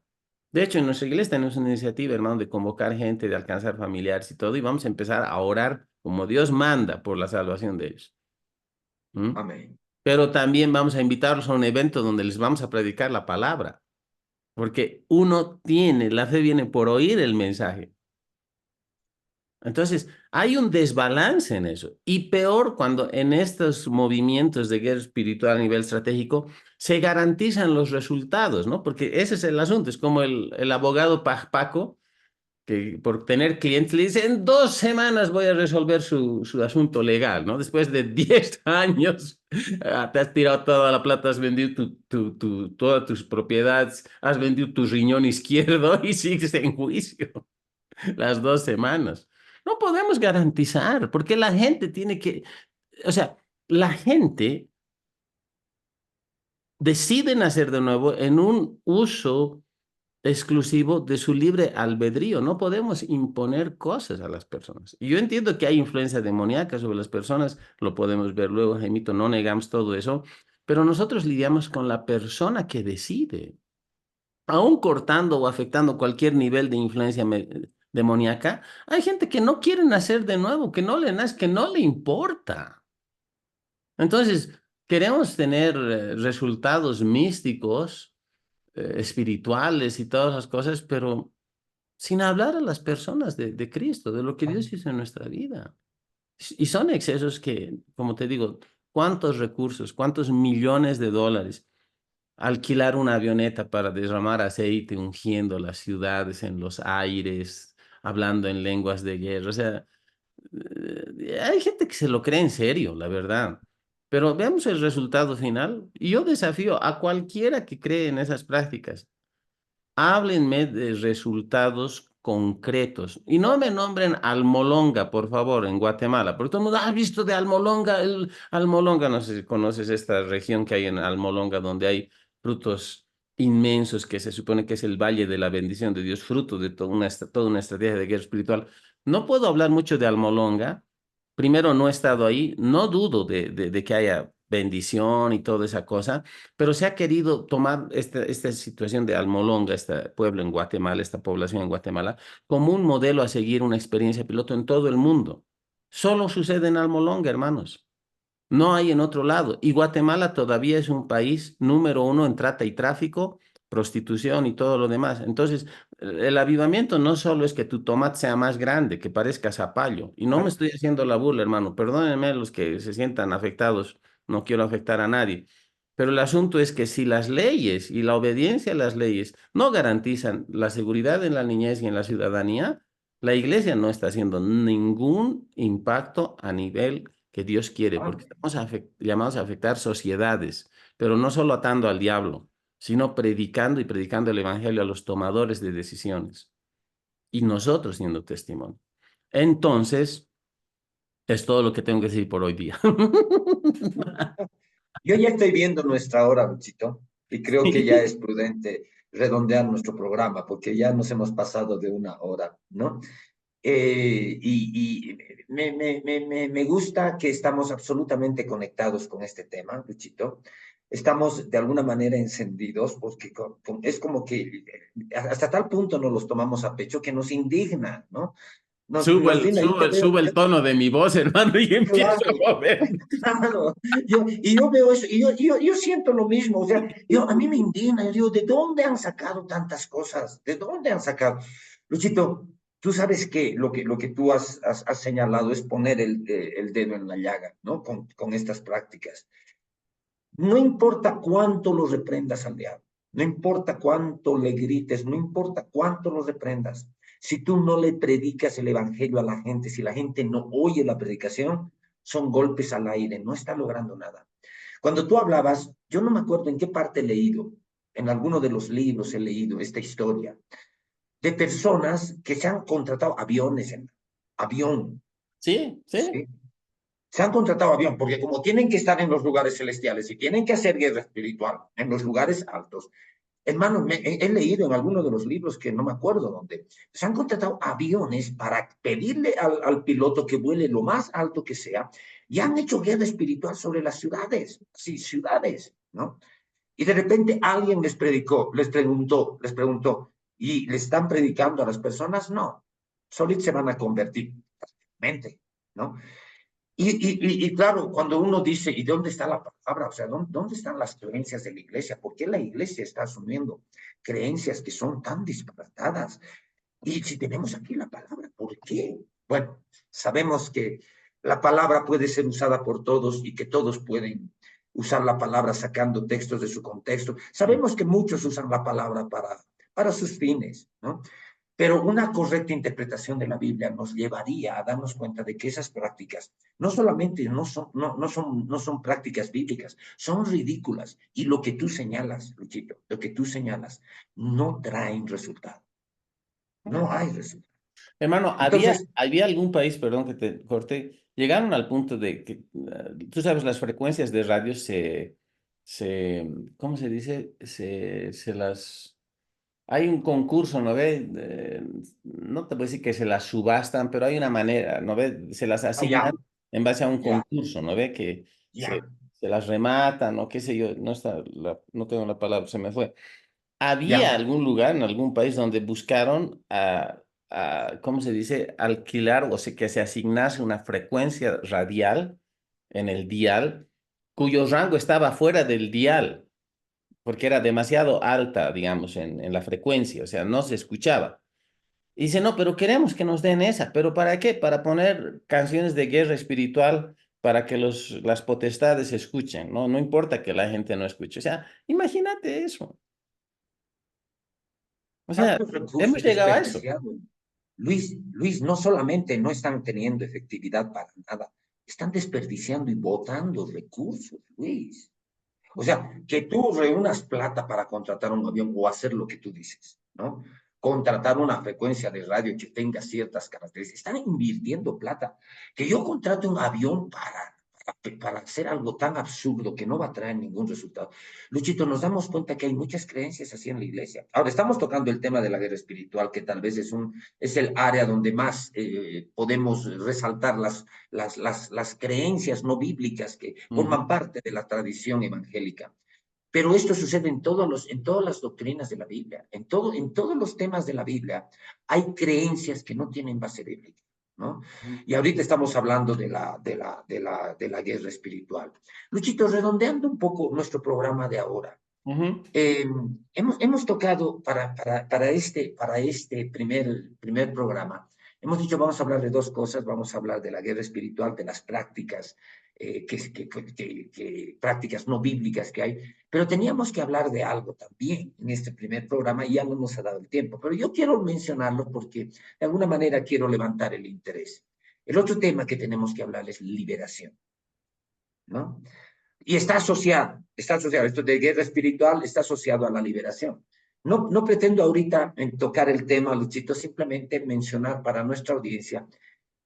De hecho, en nuestra iglesia tenemos una iniciativa, hermano, de convocar gente, de alcanzar familiares y todo, y vamos a empezar a orar como Dios manda por la salvación de ellos. ¿Mm? Amén. Pero también vamos a invitarlos a un evento donde les vamos a predicar la palabra, porque la fe viene por oír el mensaje. Entonces, hay un desbalance en eso. Y peor cuando en estos movimientos de guerra espiritual a nivel estratégico se garantizan los resultados, ¿no? Porque ese es el asunto. Es como el abogado Paco, que por tener clientes le dice, en 2 semanas voy a resolver su asunto legal, ¿no? Después de 10 años, te has tirado toda la plata, has vendido todas tus propiedades, has vendido tu riñón izquierdo y sigues en juicio las 2 semanas. No podemos garantizar, porque la gente tiene que, o sea, la gente decide nacer de nuevo en un uso exclusivo de su libre albedrío. No podemos imponer cosas a las personas. Y yo entiendo que hay influencia demoníaca sobre las personas, lo podemos ver luego, Jaimito, no negamos todo eso, pero nosotros lidiamos con la persona que decide. Aún cortando o afectando cualquier nivel de influencia demoníaca, hay gente que no quiere nacer de nuevo, que no le nace, que no le importa. Entonces, queremos tener resultados místicos, espirituales y todas las cosas, pero sin hablar a las personas de Cristo, de lo que Dios hizo en nuestra vida. Y son excesos que, como te digo, ¿cuántos recursos, cuántos millones de dólares? Alquilar una avioneta para derramar aceite, ungiendo las ciudades en los aires, hablando en lenguas de guerra. O sea, hay gente que se lo cree en serio, la verdad. Pero veamos el resultado final. Y yo desafío a cualquiera que cree en esas prácticas. Háblenme de resultados concretos y no me nombren Almolonga, por favor, en Guatemala, porque todo el mundo ha visto de Almolonga, el Almolonga, no sé si conoces esta región que hay en Almolonga donde hay frutos inmensos que se supone que es el valle de la bendición de Dios, fruto de toda una estrategia de guerra espiritual. No puedo hablar mucho de Almolonga. Primero, no he estado ahí, no dudo de que haya bendición y toda esa cosa, pero se ha querido tomar esta situación de Almolonga, este pueblo en Guatemala, esta población en Guatemala, como un modelo a seguir, una experiencia piloto en todo el mundo. Solo sucede en Almolonga, hermanos. No hay en otro lado. Y Guatemala todavía es un país número uno en trata y tráfico, prostitución y todo lo demás. Entonces, el avivamiento no solo es que tu tomate sea más grande, que parezca zapallo. Y no me estoy haciendo la burla, hermano. Perdónenme los que se sientan afectados. No quiero afectar a nadie. Pero el asunto es que si las leyes y la obediencia a las leyes no garantizan la seguridad en la niñez y en la ciudadanía, la iglesia no está haciendo ningún impacto a nivel que Dios quiere, Ah, porque estamos llamados a afectar sociedades, pero no solo atando al diablo, sino predicando y predicando el evangelio a los tomadores de decisiones y nosotros siendo testimonio. Entonces, es todo lo que tengo que decir por hoy día. yo ya estoy viendo nuestra hora, Luchito, y creo que ya es prudente redondear nuestro programa, porque ya nos hemos pasado de una hora, ¿no? Y me gusta que estamos absolutamente conectados con este tema, Luchito. Estamos de alguna manera encendidos porque es como que hasta tal punto nos los tomamos a pecho que nos indigna, ¿no? Nos digna. Sube el tono de mi voz, hermano, y empiezo Claro, a mover. claro. Yo veo eso, yo siento lo mismo, o sea, a mí me indigna, yo digo, ¿de dónde han sacado tantas cosas? ¿De dónde han sacado? Luchito, tú sabes que lo que tú has señalado es poner el dedo en la llaga, ¿no? Con estas prácticas. No importa cuánto lo reprendas al diablo, no importa cuánto le grites, no importa cuánto lo reprendas. Si tú no le predicas el evangelio a la gente, si la gente no oye la predicación, son golpes al aire, no está logrando nada. Cuando tú hablabas, yo no me acuerdo en qué parte he leído, en alguno de los libros he leído esta historia de personas que se han contratado aviones, en avión, Sí, sí. ¿sí? Se han contratado avión, porque como tienen que estar en los lugares celestiales y tienen que hacer guerra espiritual en los lugares altos, hermano, he leído en alguno de los libros que no me acuerdo dónde, se han contratado aviones para pedirle al piloto que vuele lo más alto que sea, y han hecho guerra espiritual sobre las ciudades, sí, ciudades, ¿no? Y de repente alguien les preguntó, ¿y le están predicando a las personas? No, solitos se van a convertir, mente, ¿no? Y claro, cuando uno dice, ¿y dónde está la palabra? O sea, ¿dónde están las creencias de la iglesia? ¿Por qué la iglesia está asumiendo creencias que son tan disparatadas? Y si tenemos aquí la palabra, ¿por qué? Bueno, sabemos que la palabra puede ser usada por todos y que todos pueden usar la palabra sacando textos de su contexto. Sabemos que muchos usan la palabra para sus fines, ¿no? Pero una correcta interpretación de la Biblia nos llevaría a darnos cuenta de que esas prácticas no solamente no son prácticas bíblicas, son ridículas. Y lo que tú señalas, Luchito, lo que tú señalas, no traen resultado. No hay resultado. Hermano, Entonces, había algún país, perdón que te corté, llegaron al punto de que, tú sabes, las frecuencias de radio ¿cómo se dice? Hay un concurso, ¿no ve? No te voy a decir que se las subastan, pero hay una manera, ¿no ve? Se las allá, asignan en base a un ya, concurso, ¿no ve? Que ya, se las rematan, o qué sé yo, no tengo la palabra, se me fue. ¿Había ya. algún lugar en algún país donde buscaron ¿cómo se dice? Alquilar, o sea, que se asignase una frecuencia radial en el dial, cuyo rango estaba fuera del dial, porque era demasiado alta, digamos, en la frecuencia, o sea, no se escuchaba. Y dice, no, pero queremos que nos den esa, ¿pero para qué? Para poner canciones de guerra espiritual para que las potestades escuchen, ¿no? No importa que la gente no escuche. O sea, imagínate eso. O sea, ¿Cuántos recursos hemos llegado a eso. desperdiciados? Luis, no solamente no están teniendo efectividad para nada, están desperdiciando y botando recursos, Luis. O sea, que tú reúnas plata para contratar un avión o hacer lo que tú dices, ¿no? Contratar una frecuencia de radio que tenga ciertas características. Están invirtiendo plata. Que yo contrate un avión para hacer algo tan absurdo que no va a traer ningún resultado. Luchito, nos damos cuenta que hay muchas creencias así en la iglesia. Ahora, estamos tocando el tema de la guerra espiritual, que tal vez es el área donde más podemos resaltar las creencias no bíblicas que Ujú. forman parte de la tradición evangélica. Pero esto sucede en todas las doctrinas de la Biblia, en todos los temas de la Biblia. Hay creencias que no tienen base bíblica, ¿no? Y ahorita estamos hablando de la guerra espiritual. Luchito, redondeando un poco nuestro programa de ahora, Ujú. eh, hemos tocado para este primer programa, hemos dicho vamos a hablar de dos cosas, vamos a hablar de la guerra espiritual, de las prácticas, prácticas no bíblicas que hay, pero teníamos que hablar de algo también en este primer programa y ya no nos ha dado el tiempo, pero yo quiero mencionarlo porque de alguna manera quiero levantar el interés. El otro tema que tenemos que hablar es liberación, ¿no? Y está asociado, esto de guerra espiritual está asociado a la liberación. No pretendo ahorita tocar el tema, Luchito, simplemente mencionar para nuestra audiencia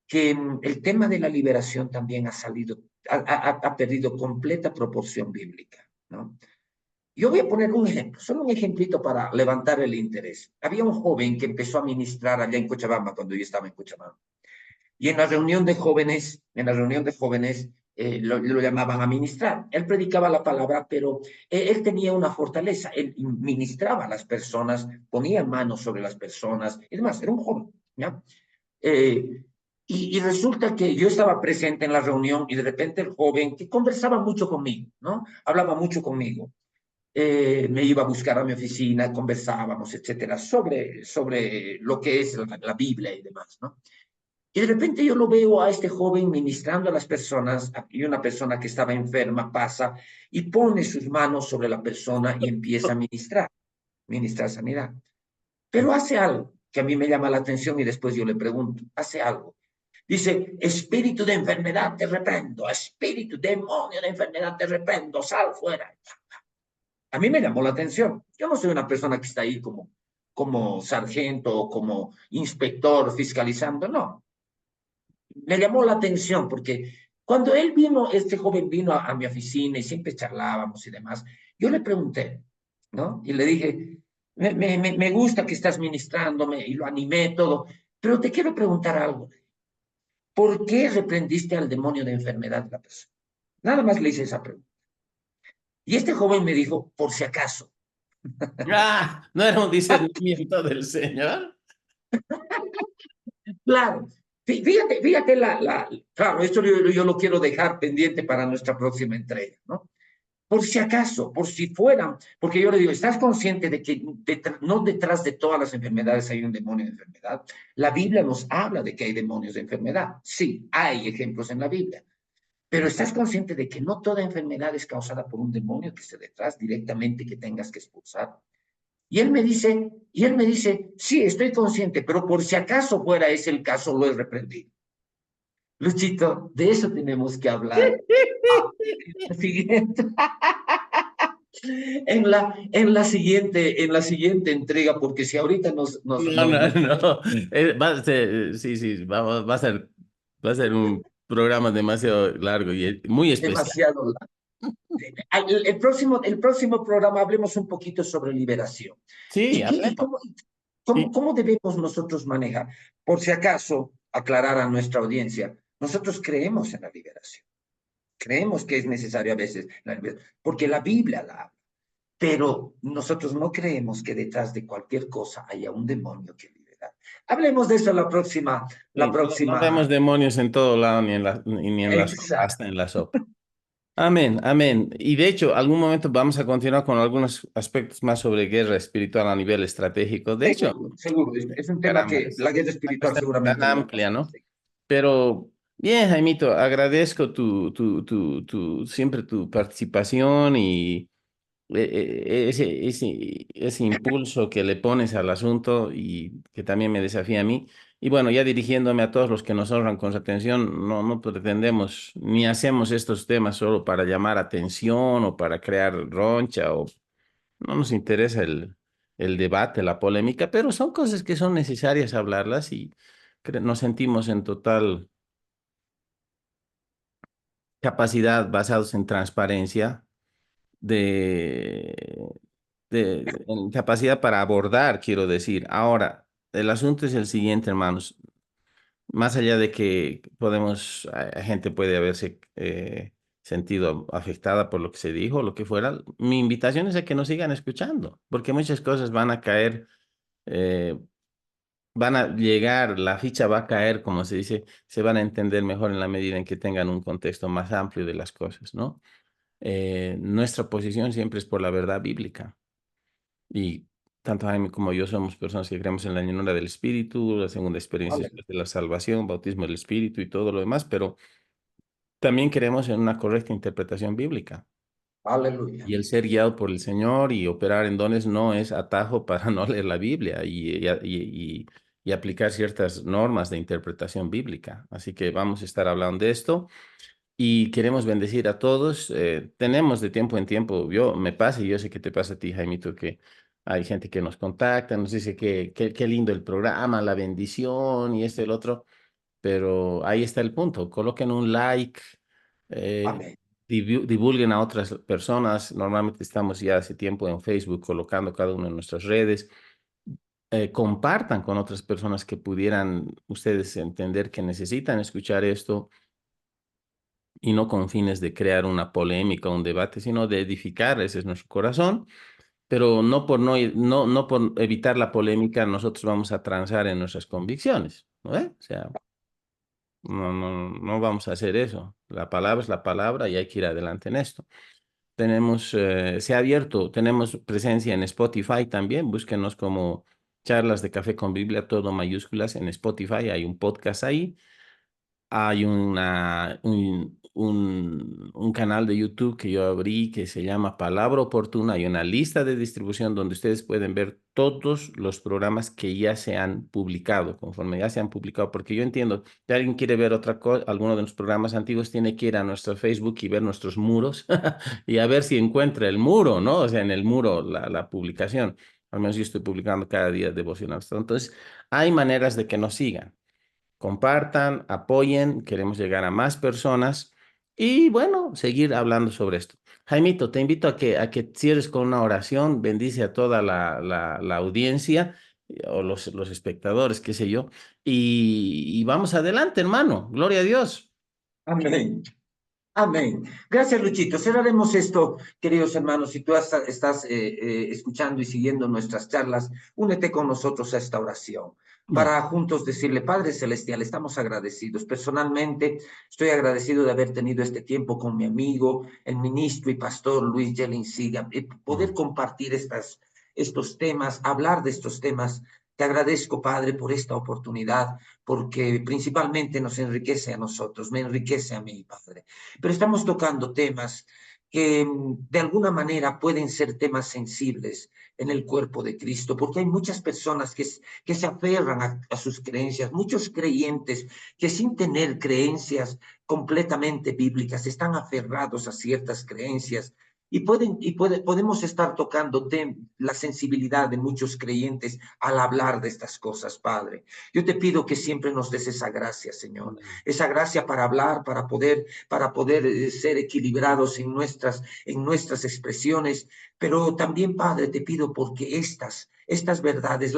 que el tema de la liberación también ha salido, ha perdido completa proporción bíblica, ¿no? Yo voy a poner un ejemplo, solo un ejemplito para levantar el interés. Había un joven que empezó a ministrar allá en Cochabamba, cuando yo estaba en Cochabamba. Y en la reunión de jóvenes lo llamaban a ministrar. Él predicaba la palabra, pero él tenía una fortaleza. Él ministraba a las personas, ponía manos sobre las personas. Es más, era un joven, ¿ya? Eh, y resulta que yo estaba presente en la reunión y de repente el joven, que conversaba mucho conmigo, ¿no? Hablaba mucho conmigo. Me iba a buscar a mi oficina, conversábamos, etcétera, sobre lo que es la Biblia y demás, ¿no? Y de repente yo lo veo a este joven ministrando a las personas y una persona que estaba enferma pasa y pone sus manos sobre la persona y empieza a ministrar sanidad. Pero hace algo que a mí me llama la atención y después yo le pregunto, hace algo. Dice, espíritu de enfermedad te reprendo, espíritu, demonio de enfermedad te reprendo, sal fuera. A mí me llamó la atención. Yo no soy una persona que está ahí como sargento o como inspector fiscalizando, no. Me llamó la atención porque cuando él vino, este joven vino a mi oficina y siempre charlábamos y demás, yo le pregunté, ¿no? Y le dije, me gusta que estás ministrándome y lo animé todo, pero te quiero preguntar algo. ¿Por qué reprendiste al demonio de enfermedad de la persona? Nada más le hice esa pregunta. Y este joven me dijo, por si acaso. Ah, ¿no era un discernimiento del Señor? Claro, fíjate claro, esto yo lo quiero dejar pendiente para nuestra próxima entrega, ¿no? Por si acaso, por si fueran, porque yo le digo, ¿estás consciente de que no detrás de todas las enfermedades hay un demonio de enfermedad? La Biblia nos habla de que hay demonios de enfermedad. Sí, hay ejemplos en la Biblia, pero ¿estás consciente de que no toda enfermedad es causada por un demonio que esté detrás directamente que tengas que expulsar? Y él me dice, sí, estoy consciente, pero por si acaso fuera ese el caso, lo he reprendido. Luchito, de eso tenemos que hablar. Ah, siguiente. En la siguiente entrega, porque si ahorita No, no, no. Sí, sí, va a ser un programa demasiado largo y muy especial. demasiado largo. El próximo programa hablemos un poquito sobre liberación. Sí, ¿Y hablemos. cómo, Sí. cómo, cómo debemos nosotros manejar? Por si acaso, aclarar a nuestra audiencia, nosotros creemos en la liberación. Creemos que es necesario a veces la liberación, porque la Biblia la habla. Pero nosotros no creemos que detrás de cualquier cosa haya un demonio que liberar. Hablemos de eso la Sí, no vemos próxima. demonios en todo lado, ni en la sopa, hasta Exacto. en la sopa. Amén, amén. Y de hecho, algún momento vamos a continuar con algunos aspectos más sobre guerra espiritual a nivel estratégico. De hecho, Seguro, seguro. Es un tema caramba, que es la guerra una espiritual cuestión tan seguramente lo vamos amplia, a ¿no? conseguir. Pero bien, Jaimito, agradezco siempre tu participación y ese impulso que le pones al asunto y que también me desafía a mí. Y bueno, ya dirigiéndome a todos los que nos honran con su atención, no pretendemos ni hacemos estos temas solo para llamar atención o para crear roncha o no nos interesa el debate, la polémica, pero son cosas que son necesarias hablarlas y nos sentimos en total capacidad basados en transparencia de, en capacidad para abordar, quiero decir. Ahora, el asunto es el siguiente, hermanos. Más allá de que gente puede haberse sentido afectada por lo que se dijo, lo que fuera, mi invitación es a que nos sigan escuchando, porque muchas cosas van a caer, eh, van a llegar, la ficha va a caer, como se dice, se van a entender mejor en la medida en que tengan un contexto más amplio de las cosas, ¿no? Nuestra posición siempre es por la verdad bíblica. Y tanto Jaime como yo somos personas que creemos en la llenura del Espíritu, la segunda experiencia Vale. después de la salvación, bautismo del Espíritu y todo lo demás, pero también creemos en una correcta interpretación bíblica. Aleluya. Y el ser guiado por el Señor y operar en dones no es atajo para no leer la Biblia y aplicar ciertas normas de interpretación bíblica. Así que vamos a estar hablando de esto y queremos bendecir a todos. Tenemos de tiempo en tiempo, yo me pasa y yo sé que te pasa a ti, Jaimito, que hay gente que nos contacta, nos dice que qué lindo el programa, la bendición y esto y el otro, pero ahí está el punto. Coloquen un like, eh, Amén. divulguen a otras personas. Normalmente estamos ya hace tiempo en Facebook colocando cada una de nuestras redes. Compartan con otras personas que pudieran ustedes entender que necesitan escuchar esto y no con fines de crear una polémica, un debate, sino de edificar, ese es nuestro corazón, pero no por, no por evitar la polémica, nosotros vamos a transar en nuestras convicciones, ¿no? O sea, no vamos a hacer eso. La palabra es la palabra y hay que ir adelante en esto. Tenemos, se ha abierto, tenemos presencia en Spotify también, búsquenos como Charlas de Café con Biblia, todo mayúsculas en Spotify, hay un podcast ahí. Hay un canal de YouTube que yo abrí que se llama Palabra Oportuna. Hay una lista de distribución donde ustedes pueden ver todos los programas que ya se han publicado, conforme ya se han publicado, porque yo entiendo, si alguien quiere ver otra cosa, alguno de los programas antiguos, tiene que ir a nuestro Facebook y ver nuestros muros y a ver si encuentra el muro, ¿no? O sea, en el muro la publicación. Al menos yo estoy publicando cada día devocionales. Entonces, hay maneras de que nos sigan. Compartan, apoyen, queremos llegar a más personas y bueno, seguir hablando sobre esto. Jaimito, te invito a que cierres con una oración, bendice a toda la audiencia o los espectadores, qué sé yo, y vamos adelante, hermano. Gloria a Dios. Amén. Amén. Gracias, Luchito. Cerraremos esto, queridos hermanos. Si tú estás escuchando y siguiendo nuestras charlas, únete con nosotros a esta oración Mm, para juntos decirle, Padre Celestial, estamos agradecidos. Personalmente, estoy agradecido de haber tenido este tiempo con mi amigo, el ministro y pastor Luis Yelin Siga, y poder mm. compartir estos temas, hablar de estos temas. Te agradezco, Padre, por esta oportunidad, porque principalmente nos enriquece a nosotros, me enriquece a mí, Padre. Pero estamos tocando temas que de alguna manera pueden ser temas sensibles en el cuerpo de Cristo, porque hay muchas personas que se aferran a sus creencias, muchos creyentes que sin tener creencias completamente bíblicas están aferrados a ciertas creencias podemos estar tocando la sensibilidad de muchos creyentes al hablar de estas cosas, Padre. Yo te pido que siempre nos des esa gracia, Señor, Amén. esa gracia para hablar, para poder ser equilibrados en nuestras expresiones, pero también, Padre, te pido porque estas verdades,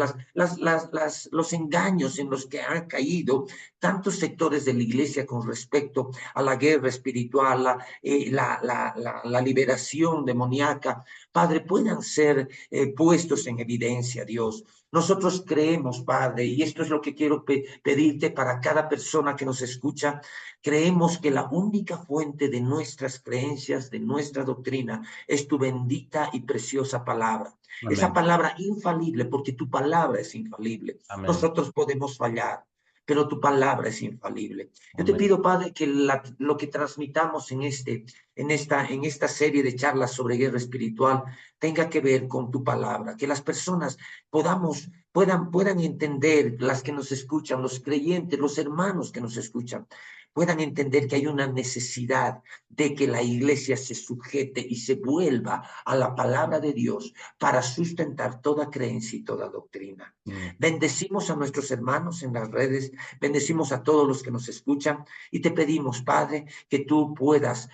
los engaños en los que han caído tantos sectores de la iglesia con respecto a la guerra espiritual, la liberación demoníaca, Padre, puedan ser puestos en evidencia, Dios. Nosotros creemos, Padre, y esto es lo que quiero pedirte para cada persona que nos escucha, creemos que la única fuente de nuestras creencias, de nuestra doctrina, es tu bendita y preciosa palabra. Esa Amén. palabra infalible, porque tu palabra es infalible. Amén. Nosotros podemos fallar, pero tu palabra es infalible. Yo te Amén. pido, Padre, que lo que transmitamos en esta serie de charlas sobre guerra espiritual tenga que ver con tu palabra, que las personas puedan entender, las que nos escuchan, los creyentes, los hermanos que nos escuchan, puedan entender que hay una necesidad de que la iglesia se sujete y se vuelva a la palabra de Dios para sustentar toda creencia y toda doctrina. Mm. Bendecimos a nuestros hermanos en las redes, bendecimos a todos los que nos escuchan y te pedimos, Padre, que tú puedas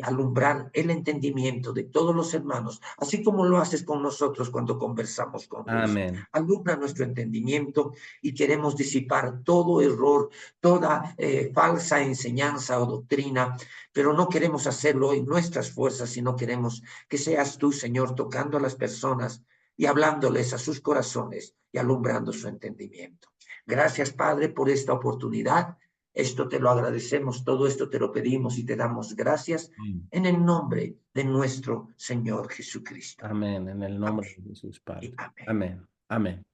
alumbrar el entendimiento de todos los hermanos, así como lo haces con nosotros cuando conversamos con Luis. Amén. Alumbra nuestro entendimiento y queremos disipar todo error, toda falsa enseñanza o doctrina, pero no queremos hacerlo en nuestras fuerzas, sino queremos que seas tú, Señor, tocando a las personas y hablándoles a sus corazones y alumbrando su entendimiento. Gracias, Padre, por esta oportunidad. Esto te lo agradecemos, todo esto te lo pedimos y te damos gracias Mm. en el nombre de nuestro Señor Jesucristo. Amén. En el nombre Amén de Jesús, y Padre. amén. Amén. Amén.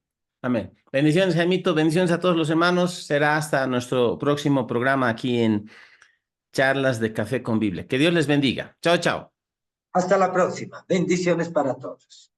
Amén. Bendiciones, Jaimito. Bendiciones a todos los hermanos. Será hasta nuestro próximo programa aquí en Charlas de Café con Biblia. Que Dios les bendiga. Chao, chao. Hasta la próxima. Bendiciones para todos.